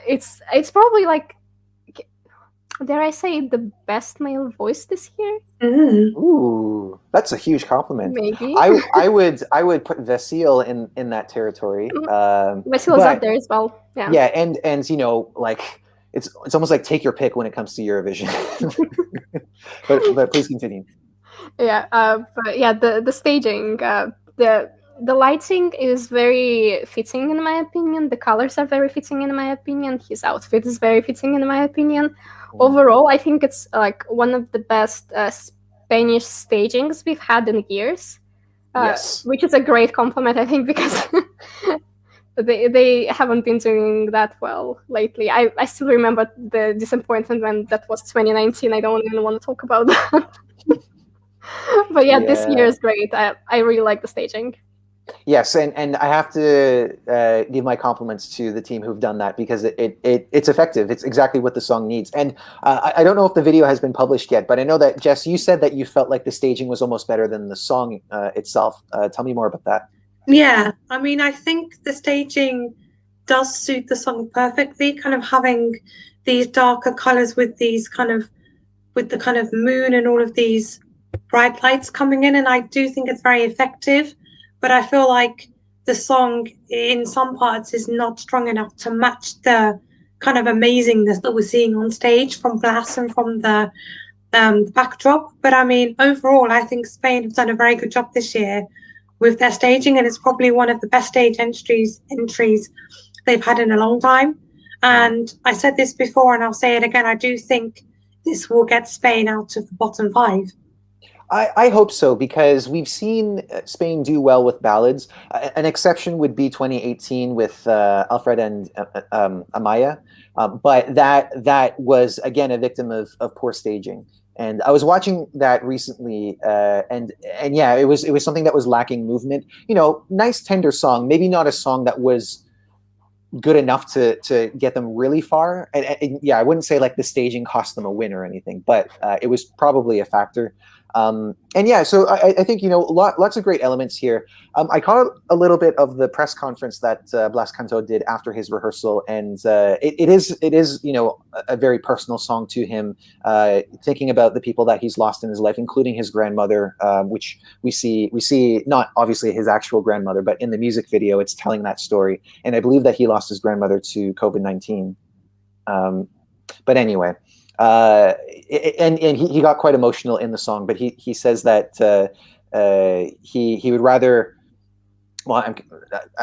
It's probably like, dare I say, the best male voice this year. Ooh, that's a huge compliment. Maybe I would put Vasil in that territory. Vasil's up there as well. Yeah, and like it's almost like take your pick when it comes to Eurovision. but please continue. But yeah, the staging, the lighting is very fitting in my opinion. The colors are very fitting in my opinion. His outfit is very fitting in my opinion. Overall, I think it's like one of the best Spanish stagings we've had in years. Yes. Which is a great compliment, I think, because they haven't been doing that well lately. I still remember the disappointment when that was 2019. I don't even want to talk about that. But this year is great. I really like the staging. Yes, and I have to give my compliments to the team who've done that, because it's effective. It's exactly what the song needs. And I don't know if the video has been published yet, but I know that, Jess, you said that you felt like the staging was almost better than the song itself. Tell me more about that. Yeah, I mean, I think the staging does suit the song perfectly, kind of having these darker colors with the kind of moon and all of these bright lights coming in, and I do think it's very effective. But I feel like the song in some parts is not strong enough to match the kind of amazingness that we're seeing on stage from Blas and from the backdrop. But I mean, overall, I think Spain have done a very good job this year with their staging, and it's probably one of the best stage entries they've had in a long time. And I said this before, and I'll say it again, I do think this will get Spain out of the bottom 5. I hope so, because we've seen Spain do well with ballads. An exception would be 2018 with Alfred and Amaya, but that was again a victim of poor staging. And I was watching that recently, and yeah, it was something that was lacking movement. Nice tender song, maybe not a song that was good enough to get them really far. And yeah, I wouldn't say like the staging cost them a win or anything, but it was probably a factor. And yeah, so I think, lots of great elements here. I caught a little bit of the press conference that Blas Canto did after his rehearsal, and it is a very personal song to him, thinking about the people that he's lost in his life, including his grandmother, which we see not obviously his actual grandmother, but in the music video, it's telling that story. And I believe that he lost his grandmother to COVID-19. But anyway. And he got quite emotional in the song, but he says that he would rather. Well,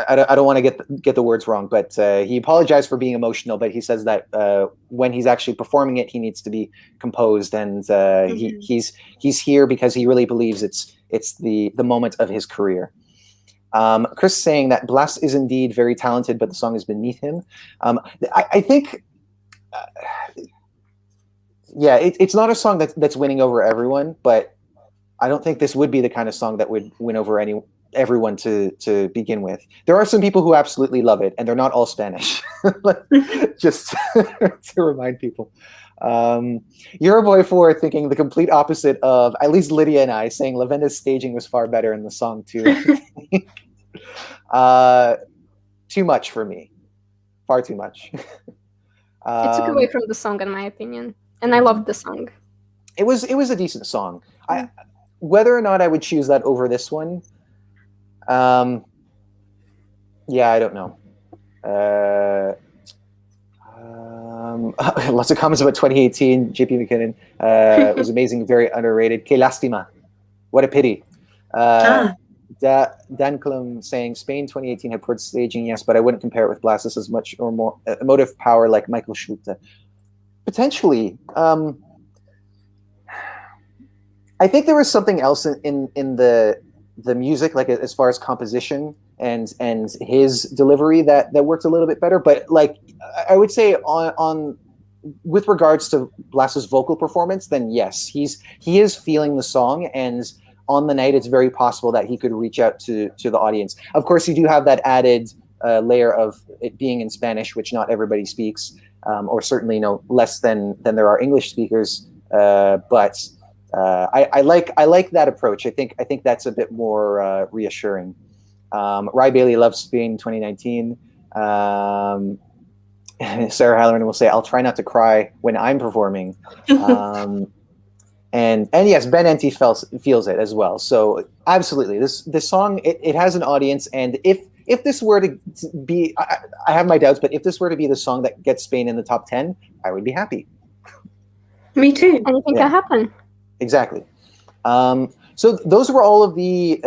I don't want to get the words wrong, but he apologized for being emotional. But he says that when he's actually performing it, he needs to be composed, and he's here because he really believes it's the moment of his career. Chris saying that Blas is indeed very talented, but the song is beneath him. I think. Yeah, it's not a song that's winning over everyone, but I don't think this would be the kind of song that would win over everyone to begin with. There are some people who absolutely love it, and they're not all Spanish. Just to remind people. Euroboy 4 thinking the complete opposite of at least Lydia and I, saying Lavenda's staging was far better in the song too. Too much for me. Far too much. It took away from the song, in my opinion. And I loved the song. It was a decent song. Whether or not I would choose that over this one, yeah, I don't know. Lots of comments about 2018. JP McKinnon, it was amazing, very underrated. Que lástima, what a pity. Dan Klum saying Spain 2018 had poor staging, yes, but I wouldn't compare it with Blas's as much or more emotive power like Michael Schulte. Potentially, I think there was something else in the music, like as far as composition and his delivery that worked a little bit better. But like I would say on with regards to Blas's vocal performance, then yes, he is feeling the song, and on the night it's very possible that he could reach out to the audience. Of course, you do have that added layer of it being in Spanish, which not everybody speaks. Or certainly less than there are English speakers. But I like that approach. I think that's a bit more reassuring. Rye Bailey loves Spain 2019. Sarah Halloran will say, "I'll try not to cry when I'm performing." And yes, Ben Enti feels it as well. So absolutely, this song it has an audience, and if this were to be, I have my doubts, but if this were to be the song that gets Spain in the top 10, I would be happy. Me too. Anything can happen. Exactly. So those were all of the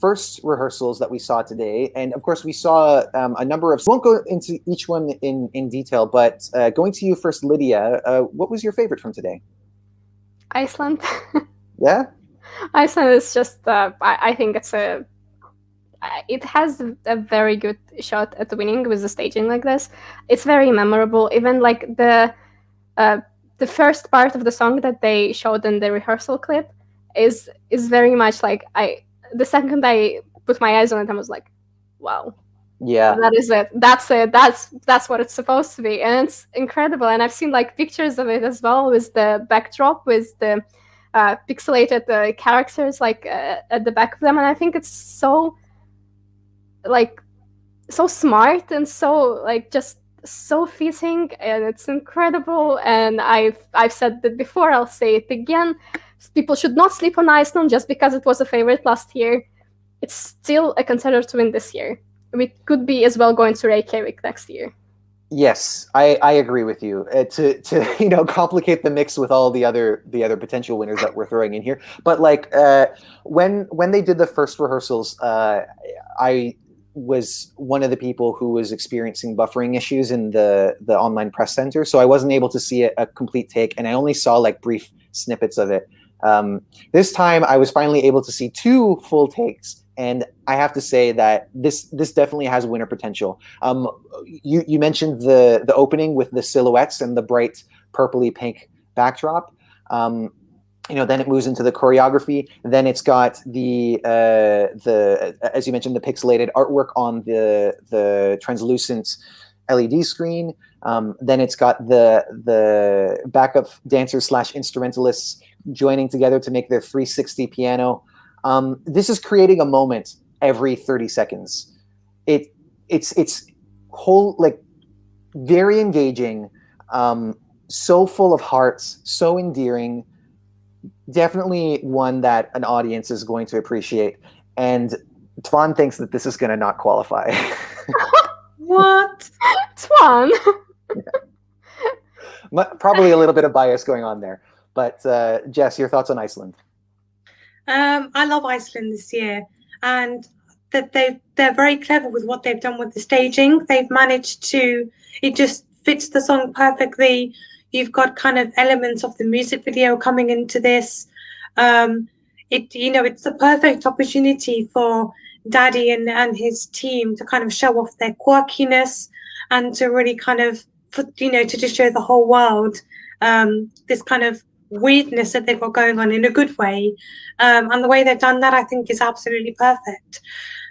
first rehearsals that we saw today. And of course, we saw a number of, won't go into each one in detail, but going to you first, Lydia, what was your favorite from today? Iceland. Yeah? Iceland is just, I think it has a very good shot at winning with the staging like this. It's very memorable. Even like the first part of the song that they showed in the rehearsal clip is very much like the second I put my eyes on it, I was like, wow. Yeah. That is it. That's it. That's what it's supposed to be. And it's incredible. And I've seen like pictures of it as well with the backdrop, with the pixelated characters like at the back of them. And I think it's so smart and so just so fitting, and it's incredible. And I've said that before, I'll say it again. People should not sleep on Iceland just because it was a favorite last year. It's still a contender to win this year. We could be as well going to Reykjavik next year. Yes, I agree with you. To complicate the mix with all the other potential winners that we're throwing in here. But like when they did the first rehearsals, I was one of the people who was experiencing buffering issues in the online press center, so I wasn't able to see a complete take, and I only saw like brief snippets of it. This time, I was finally able to see 2 full takes. And I have to say that this definitely has winner potential. You mentioned the opening with the silhouettes and the bright purpley pink backdrop. Then it moves into the choreography. Then it's got the as you mentioned, the pixelated artwork on the translucent LED screen. Then it's got the backup dancers / instrumentalists joining together to make their 360 piano. This is creating a moment every 30 seconds. It's whole, like, very engaging, so full of hearts, so endearing. Definitely one that an audience is going to appreciate. And Twan thinks that this is going to not qualify. What? Twan. Probably a little bit of bias going on there. But Jess, your thoughts on Iceland? I love Iceland this year, and that they're very clever with what they've done with the staging. They've managed to, it just fits the song perfectly. You've got kind of elements of the music video coming into this. It's the perfect opportunity for Daddy and his team to kind of show off their quirkiness and to really kind of, to just show the whole world this kind of weirdness that they've got going on in a good way. And the way they've done that, I think, is absolutely perfect.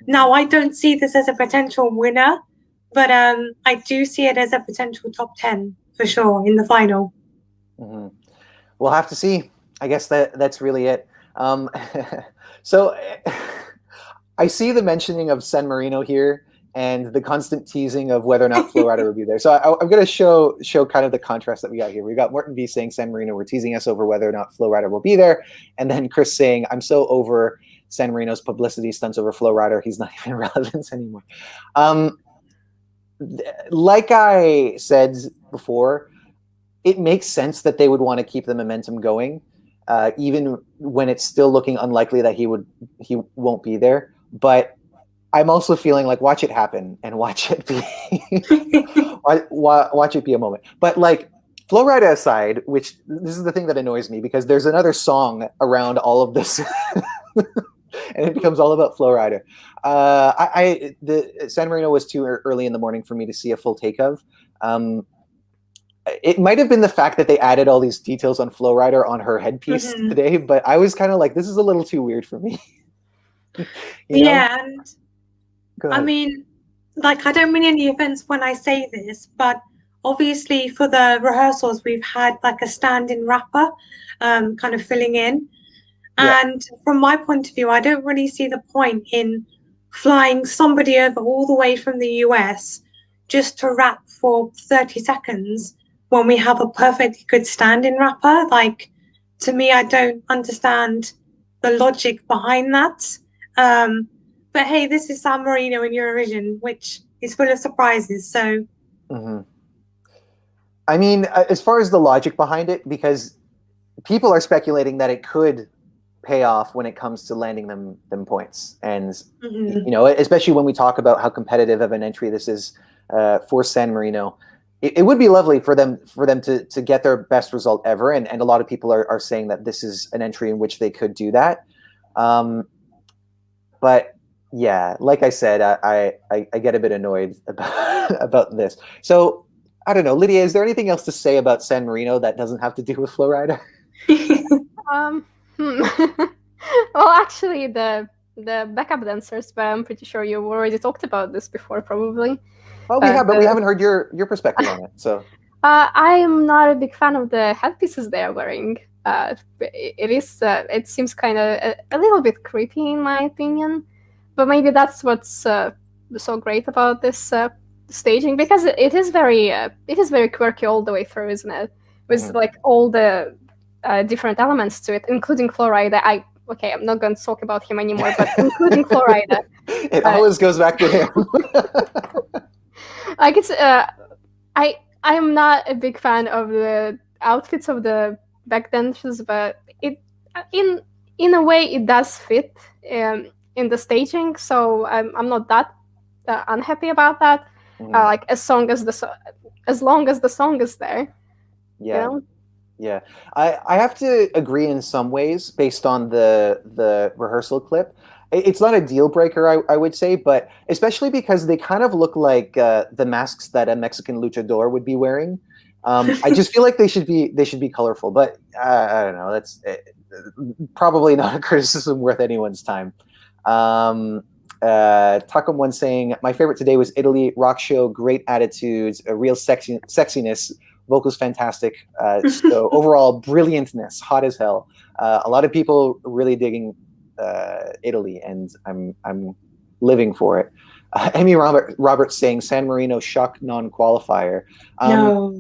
Now, I don't see this as a potential winner, but I do see it as a potential top 10 for sure in the final. Mm-hmm. We'll have to see. I guess that's really it. So I see the mentioning of San Marino here and the constant teasing of whether or not Flo Rida would be there. So I'm going to show kind of the contrast that we got here. We got Morton B saying San Marino, we're teasing us over whether or not Flo Rida will be there. And then Chris saying, I'm so over San Marino's publicity stunts over Flo Rida, he's not even relevant anymore. Like I said before, it makes sense that they would want to keep the momentum going, even when it's still looking unlikely that he won't be there. But I'm also feeling like, watch it happen and watch it be watch it be a moment. But like, Flo Rida aside, which this is the thing that annoys me, because there's another song around all of this and it becomes all about Flo Rida. The San Marino was too early in the morning for me to see a full take of. It might have been the fact that they added all these details on Flo Rida on her headpiece today, but I was kind of like, this is a little too weird for me. Yeah, and I mean, like, I don't mean any offense when I say this, but obviously for the rehearsals, we've had like a stand-in rapper kind of filling in. Yeah. And from my point of view, I don't really see the point in flying somebody over all the way from the US just to rap for 30 seconds when we have a perfectly good stand-in rapper. Like, to me, I don't understand the logic behind that. But hey, this is San Marino in Eurovision, which is full of surprises. So, I mean, as far as the logic behind it, because people are speculating that it could pay off when it comes to landing them points, and especially when we talk about how competitive of an entry this is for San Marino. It would be lovely for them to get their best result ever, and a lot of people are saying that this is an entry in which they could do that. But yeah, like I said, I get a bit annoyed about this. So I don't know, Lydia, is there anything else to say about San Marino that doesn't have to do with Flo Rida? Well, actually, the backup dancers, but I'm pretty sure you already talked about this before, probably. Well, we have, but we haven't heard your perspective on it. So I am not a big fan of the headpieces they are wearing. It seems kind of a little bit creepy in my opinion, but maybe that's what's so great about this staging, because it is very quirky all the way through, isn't it? With like all the different elements to it, including Flo Rida. I'm not going to talk about him anymore, but including Flo Rida. It always goes back to him. Like, it's I am not a big fan of the outfits of the backdancers, but it in a way it does fit in the staging, so I'm not that unhappy about that. Like, as long as the song is there. Yeah. You know? Yeah, I have to agree in some ways based on the rehearsal clip. It's not a deal breaker, I would say, but especially because they kind of look like the masks that a Mexican luchador would be wearing. I just feel like they should be colorful, but I don't know. That's probably not a criticism worth anyone's time. Takum one saying, my favorite today was Italy, rock show, great attitudes, a real sexiness, vocals fantastic. So overall, brilliantness, hot as hell. A lot of people really digging Italy, and I'm living for it. Amy Roberts saying San Marino shock non-qualifier. No.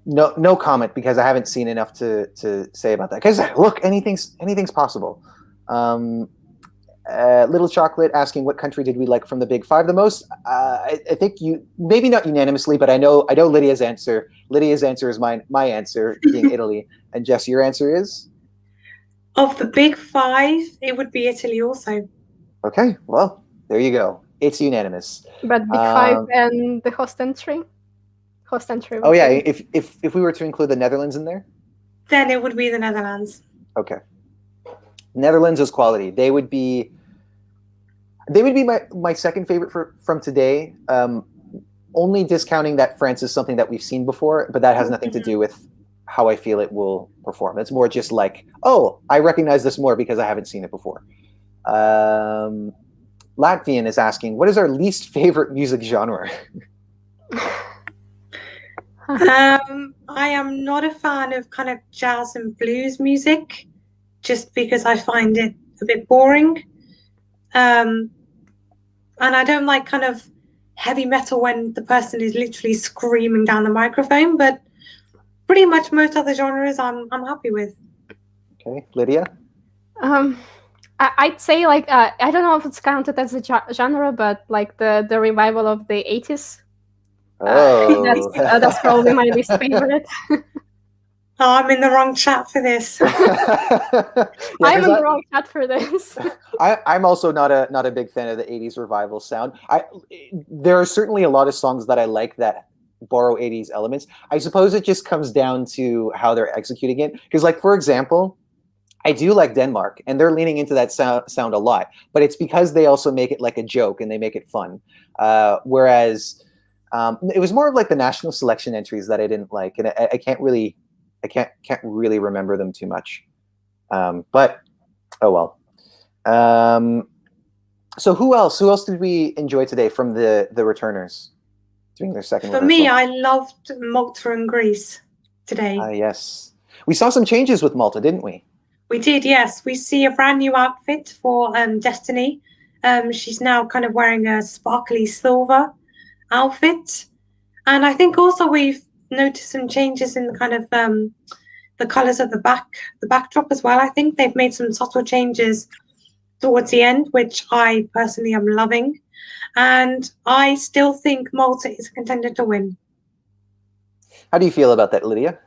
No comment, because I haven't seen enough to say about that. Because look, anything's possible. Little Chocolate asking what country did we like from the Big Five the most. I think you, maybe not unanimously, but I know Lydia's answer. Lydia's answer is my answer, being Italy. And Jess, your answer is? Of the Big Five, it would be Italy also. Okay, well, there you go. It's unanimous. But Big Five and the host entry. Oh yeah, if we were to include the Netherlands in there, then it would be the Netherlands. Okay. Netherlands is quality. They would be my second favorite from today. Only discounting that France is something that we've seen before, but that has nothing to do with how I feel it will perform. It's more just like, oh, I recognize this more because I haven't seen it before. Latvian is asking, what is our least favorite music genre? I am not a fan of kind of jazz and blues music, just because I find it a bit boring. And I don't like kind of heavy metal when the person is literally screaming down the microphone, but pretty much most other genres I'm happy with. Okay, Lydia? I'd say like I don't know if it's counted as a genre, but like the revival of the 80s. That's probably my least favorite. Oh, I'm in the wrong chat for this. I'm in the wrong chat for this. I'm also not a big fan of the 80s revival sound. There are certainly a lot of songs that I like that borrow 80s elements. I suppose it just comes down to how they're executing it. Because, like, for example, I do like Denmark, and they're leaning into that sound a lot. But it's because they also make it like a joke and they make it fun. Whereas it was more of like the national selection entries that I didn't like, and I can't really remember them too much. But oh well. So who else did we enjoy today from the returners doing their second rehearsal? For me, I loved Malta and Greece today. Yes. We saw some changes with Malta, didn't we? We did, yes. We see a brand new outfit for Destiny. She's now kind of wearing a sparkly silver outfit. And I think also we've noticed some changes in the kind of the colours of the backdrop as well. I think they've made some subtle changes towards the end, which I personally am loving. And I still think Malta is a contender to win. How do you feel about that, Lydia?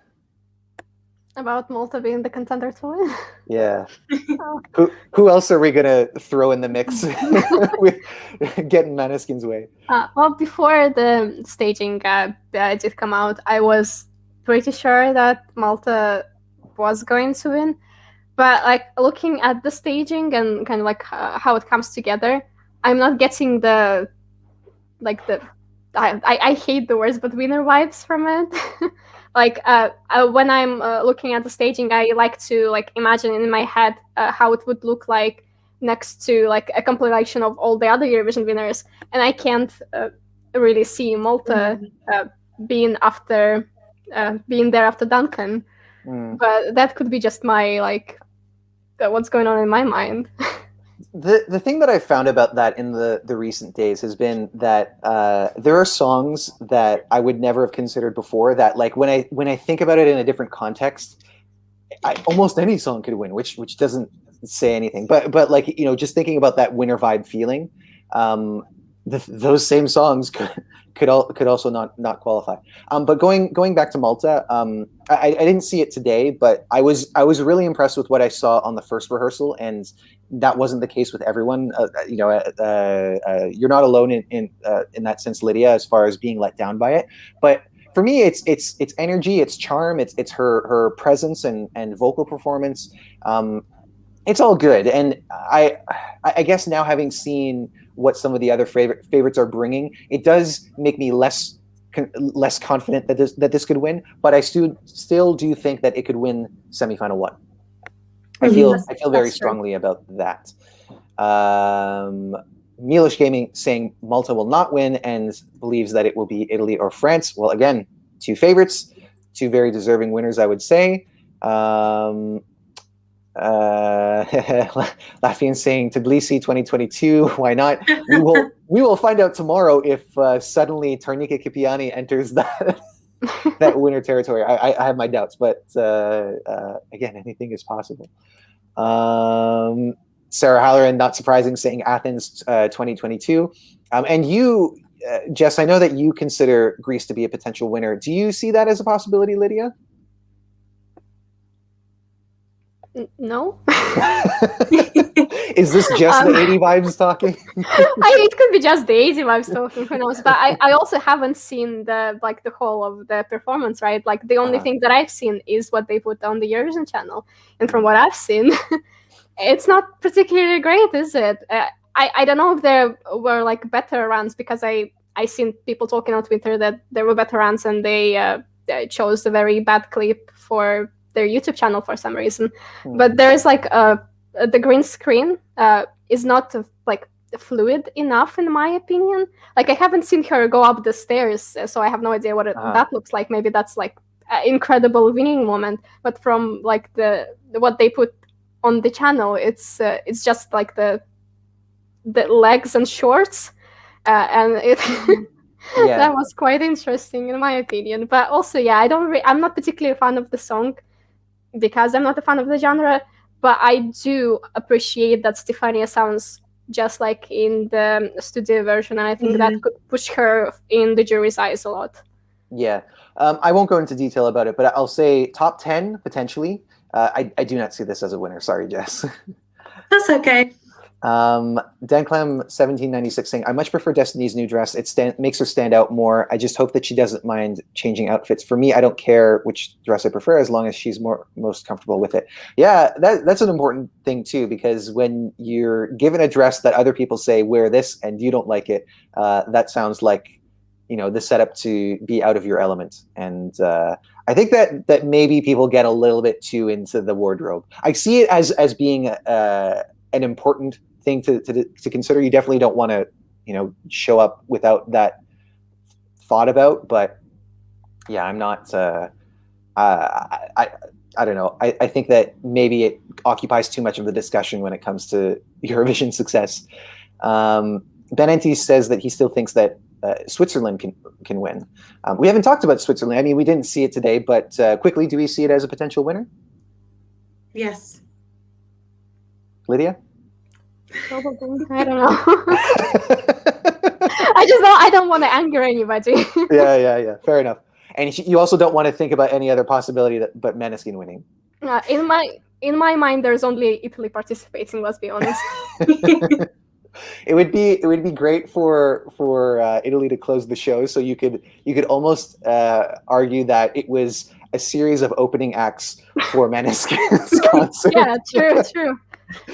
About Malta being the contender to win? Yeah. Who else are we gonna throw in the mix with getting Maneskin's way? Well, before the staging did come out, I was pretty sure that Malta was going to win. But like looking at the staging and kind of like how it comes together, I'm not getting I hate the words, but winner vibes from it. Like when I'm looking at the staging, I like to like imagine in my head how it would look like next to like a compilation of all the other Eurovision winners, and I can't really see Malta being there after Duncan. But that could be just my like what's going on in my mind. The thing that I found about that in the recent days has been that there are songs that I would never have considered before that, like, when I think about it in a different context, almost any song could win, which doesn't say anything. But like, you know, just thinking about that winner vibe feeling, those same songs could also not qualify. But going back to Malta, I didn't see it today, but I was really impressed with what I saw on the first rehearsal, and that wasn't the case with everyone. You're not alone in that sense, Lydia, as far as being let down by it. But for me, it's energy, it's charm, it's her presence and vocal performance. It's all good, and I guess now, having seen what some of the other favorites are bringing, it does make me less confident that this could win. But I still do think that it could win semifinal 1. I feel very That's true. strongly about that. Milosh Gaming saying Malta will not win and believes that it will be Italy or France. Well, again, two favorites, two very deserving winners, I would say. Latvian saying Tbilisi 2022. Why not? We will find out tomorrow if suddenly Tarnika Kipiani enters that that winner territory. I have my doubts, but again, anything is possible. Sarah Halloran, not surprising, saying Athens 2022. And you, Jess, I know that you consider Greece to be a potential winner. Do you see that as a possibility, Lydia? No. Is this just the 80 vibes talking? It could be just the 80 vibes talking, who knows? But I also haven't seen the whole of the performance, right? Like the only thing that I've seen is what they put on the Eurovision channel, and from what I've seen, it's not particularly great, is it? I don't know if there were like better runs, because I seen people talking on Twitter that there were better runs and they chose a very bad clip for their YouTube channel for some reason. But there's like the green screen is not like fluid enough, in my opinion. Like I haven't seen her go up the stairs, so I have no idea what that looks like. Maybe that's like an incredible winning moment. But from like what they put on the channel, it's just like the legs and shorts, and it. Yeah. That was quite interesting, in my opinion. But also, yeah, I'm not particularly a fan of the song, because I'm not a fan of the genre, but I do appreciate that Stefania sounds just like in the studio version, and I think that could push her in the jury's eyes a lot. Yeah. I won't go into detail about it, but I'll say top 10, potentially. I do not see this as a winner. Sorry, Jess. That's okay. Danclam 1796 saying, I much prefer Destiny's new dress. It makes her stand out more. I just hope that she doesn't mind changing outfits. For me, I don't care which dress I prefer, as long as she's most comfortable with it. Yeah, that's an important thing too, because when you're given a dress that other people say, wear this, and you don't like it, that sounds like, the setup to be out of your element. And I think that maybe people get a little bit too into the wardrobe. I see it as being an important thing to consider. You definitely don't want to show up without that thought about, but yeah, I'm not I don't know. I think that maybe it occupies too much of the discussion when it comes to Eurovision success. Benenti says that he still thinks that Switzerland can win. We haven't talked about Switzerland. I mean, we didn't see it today, but quickly, do we see it as a potential winner? Yes. Lydia? Probably. I don't know. I don't want to anger anybody. Yeah. Fair enough. And you also don't want to think about any other possibility but Måneskin winning. In my mind, there's only Italy participating. Let's be honest. It would be great for Italy to close the show, so you could almost argue that it was a series of opening acts for Måneskin's concert. Yeah, true.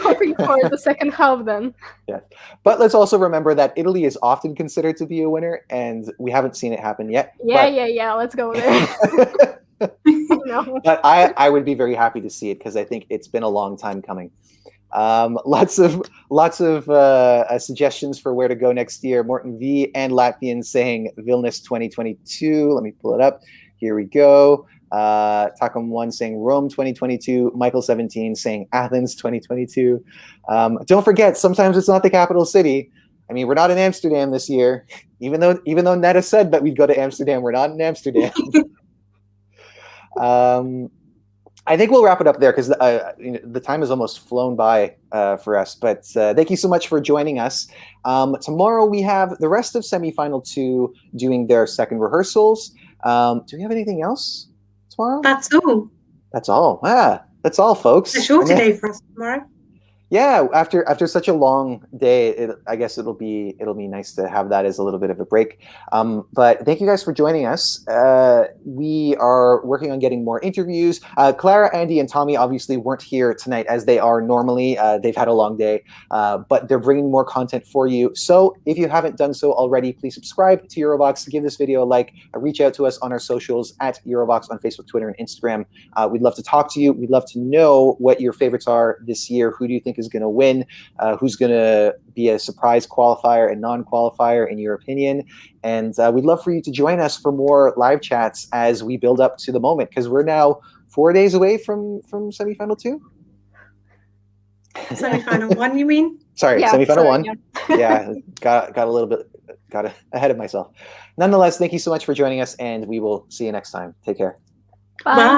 Hoping for the second half then. Yeah. But let's also remember that Italy is often considered to be a winner, and we haven't seen it happen yet. Yeah. Let's go there. But I would be very happy to see it, because I think it's been a long time coming. Lots of suggestions for where to go next year. Morton V and Latvian saying Vilnius 2022. Let me pull it up. Here we go. Takum 1 saying Rome 2022. Michael 17 saying Athens 2022. Don't forget, sometimes it's not the capital city. I mean, we're not in Amsterdam this year. Even though Netta said that we'd go to Amsterdam, we're not in Amsterdam. I think we'll wrap it up there, because the time has almost flown by for us. But thank you so much for joining us. Tomorrow we have the rest of semifinal 2 doing their second rehearsals. Do we have anything else tomorrow? That's all. That's all. That's all, folks. A shorter day for us tomorrow. Yeah, after such a long day, I guess it'll be nice to have that as a little bit of a break. But thank you guys for joining us. We are working on getting more interviews. Clara, Andy, and Tommy obviously weren't here tonight as they are normally. They've had a long day, but they're bringing more content for you. So if you haven't done so already, please subscribe to Eurovoxx, give this video a like, reach out to us on our socials at Eurovoxx on Facebook, Twitter, and Instagram. We'd love to talk to you. We'd love to know what your favorites are this year. Who do you think is going to win? Who's going to be a surprise qualifier and non-qualifier in your opinion? And we'd love for you to join us for more live chats as we build up to the moment, because we're now 4 days away from semifinal 2. Semifinal 1, you mean? Sorry, Yeah, semifinal sorry, 1. yeah. Yeah, got a little bit ahead of myself. Nonetheless, thank you so much for joining us, and we will see you next time. Take care. Bye. Bye.